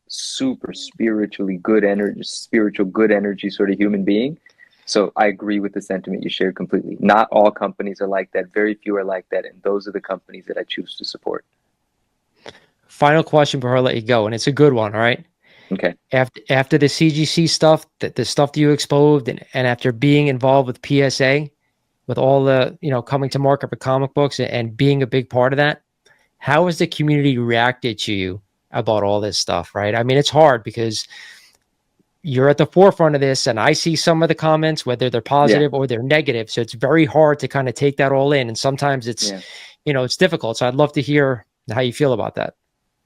super spiritual good energy sort of human being. So I agree with the sentiment you shared completely. Not all companies are like that. Very few are like that. And those are the companies that I choose to support. Final question before I let you go, and it's a good one, all right? Okay. After the CGC stuff, the stuff that you exposed, and after being involved with PSA, with all the, coming to market for comic books and being a big part of that, how has the community reacted to you about all this stuff, right? I mean, it's hard because you're at the forefront of this, and I see some of the comments, whether they're Yeah. positive or they're negative. So it's very hard to kind of take that all in. And sometimes it's, Yeah. it's difficult. So I'd love to hear how you feel about that.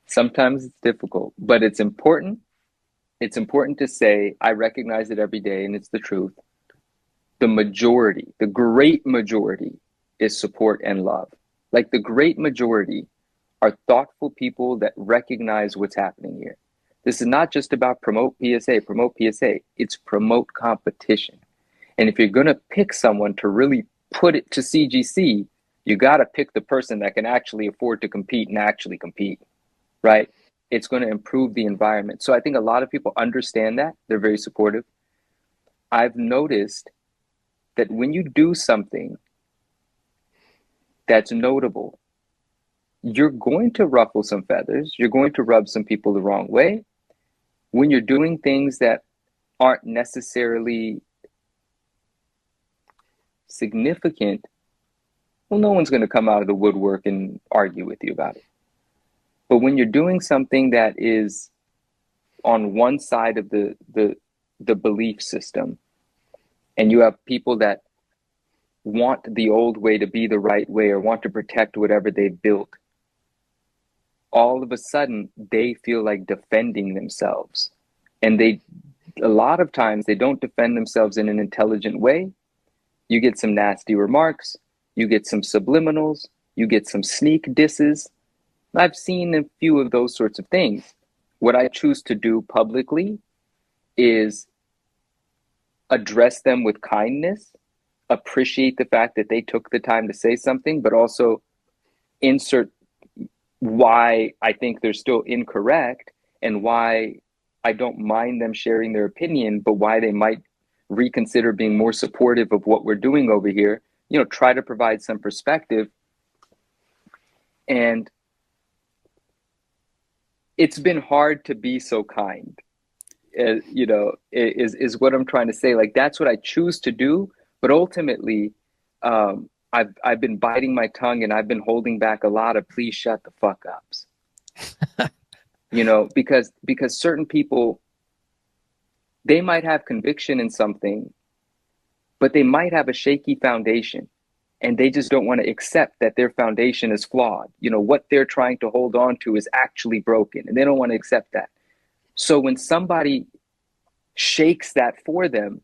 Sometimes it's difficult, but it's important. It's important to say, I recognize it every day, and it's the truth. The majority, the great majority, is support and love. Like, the great majority are thoughtful people that recognize what's happening here. This is not just about promote PSA, promote PSA. It's promote competition. And if you're going to pick someone to really put it to CGC, you got to pick the person that can actually afford to compete and actually compete, right? It's going to improve the environment. So I think a lot of people understand that. They're very supportive. I've noticed that when you do something that's notable, you're going to ruffle some feathers. You're going to rub some people the wrong way. When you're doing things that aren't necessarily significant, well, no one's going to come out of the woodwork and argue with you about it. But when you're doing something that is on one side of the belief system, and you have people that want the old way to be the right way or want to protect whatever they've built, all of a sudden they feel like defending themselves. And a lot of times they don't defend themselves in an intelligent way. You get some nasty remarks, you get some subliminals, you get some sneak disses. I've seen a few of those sorts of things. What I choose to do publicly is address them with kindness, appreciate the fact that they took the time to say something, but also insert why I think they're still incorrect and why I don't mind them sharing their opinion, but why they might reconsider being more supportive of what we're doing over here. Try to provide some perspective. And it's been hard to be so kind, is what I'm trying to say. Like, that's what I choose to do. But ultimately, I've been biting my tongue, and I've been holding back a lot of please shut the fuck ups. Because certain people, they might have conviction in something, but they might have a shaky foundation, and they just don't want to accept that their foundation is flawed. What they're trying to hold on to is actually broken, and they don't want to accept that. So when somebody shakes that for them,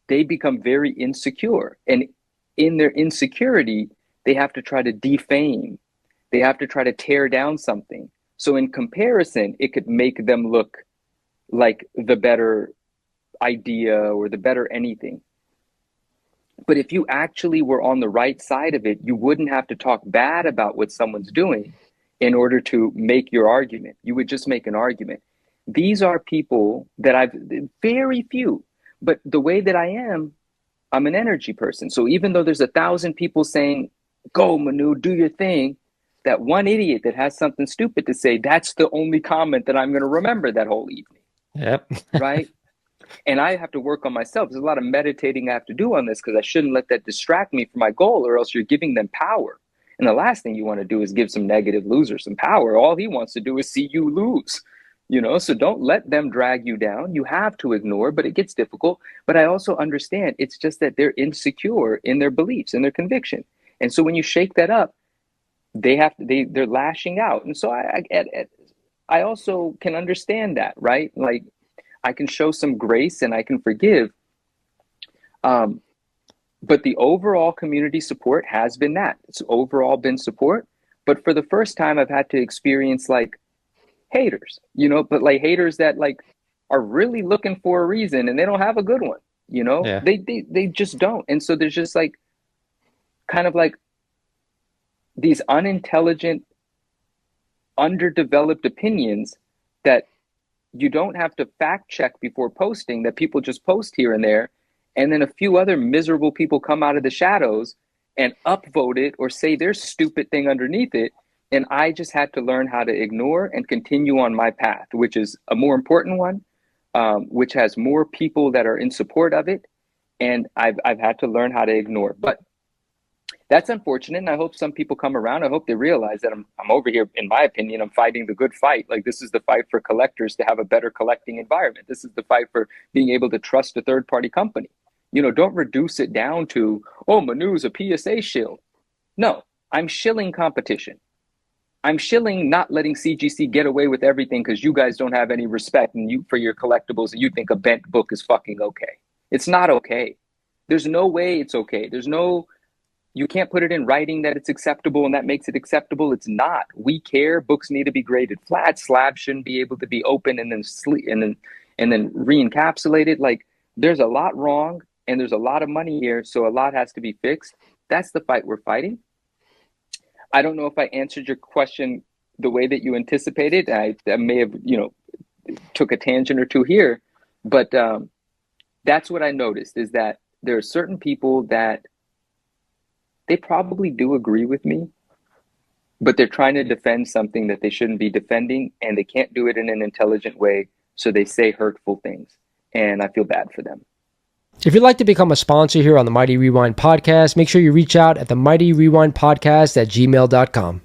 they become very insecure. And in their insecurity, they have to try to defame. They have to try to tear down something. So in comparison, it could make them look like the better idea or the better anything. But if you actually were on the right side of it, you wouldn't have to talk bad about what someone's doing in order to make your argument. You would just make an argument. These are people that very few, but the way that I'm an energy person. So even though there's 1,000 people saying, go Manu, do your thing, that one idiot that has something stupid to say, that's the only comment that I'm going to remember that whole evening. Yep. Right? And I have to work on myself. There's a lot of meditating I have to do on this, because I shouldn't let that distract me from my goal, or else you're giving them power. And the last thing you want to do is give some negative loser some power. All he wants to do is see you lose. So don't let them drag you down. You have to ignore, but it gets difficult. But I also understand it's just that they're insecure in their beliefs and their conviction. And so when you shake that up, they're lashing out. And so I also can understand that, right? Like, I can show some grace and I can forgive. But the overall community support has been that. It's overall been support. But for the first time, I've had to experience like haters, but like haters that like are really looking for a reason, and they don't have a good one. Yeah. They just don't. And so there's just like kind of like these unintelligent, underdeveloped opinions that you don't have to fact check before posting, that people just post here and there, and then a few other miserable people come out of the shadows and upvote it or say their stupid thing underneath it, And I just had to learn how to ignore and continue on my path, which is a more important one, which has more people that are in support of it. And I've had to learn how to ignore. But that's unfortunate. And I hope some people come around. I hope they realize that I'm over here, in my opinion, I'm fighting the good fight. Like, this is the fight for collectors to have a better collecting environment. This is the fight for being able to trust a third-party company. Don't reduce it down to, oh, Manu's a PSA shill. No, I'm shilling competition. I'm shilling not letting CGC get away with everything because you guys don't have any respect for your collectibles, and you think a bent book is fucking okay. It's not okay. There's no way it's okay. You can't put it in writing that it's acceptable and that makes it acceptable. It's not. We care. Books need to be graded flat. Slabs shouldn't be able to be open and then re-encapsulated. Like, there's a lot wrong and there's a lot of money here, so a lot has to be fixed. That's the fight we're fighting. I don't know if I answered your question the way that you anticipated. I may have, took a tangent or two here, but that's what I noticed, is that there are certain people that they probably do agree with me, but they're trying to defend something that they shouldn't be defending, and they can't do it in an intelligent way, so they say hurtful things, and I feel bad for them. If you'd like to become a sponsor here on the Mighty Rewind podcast, make sure you reach out at the Mighty Rewind podcast at gmail.com.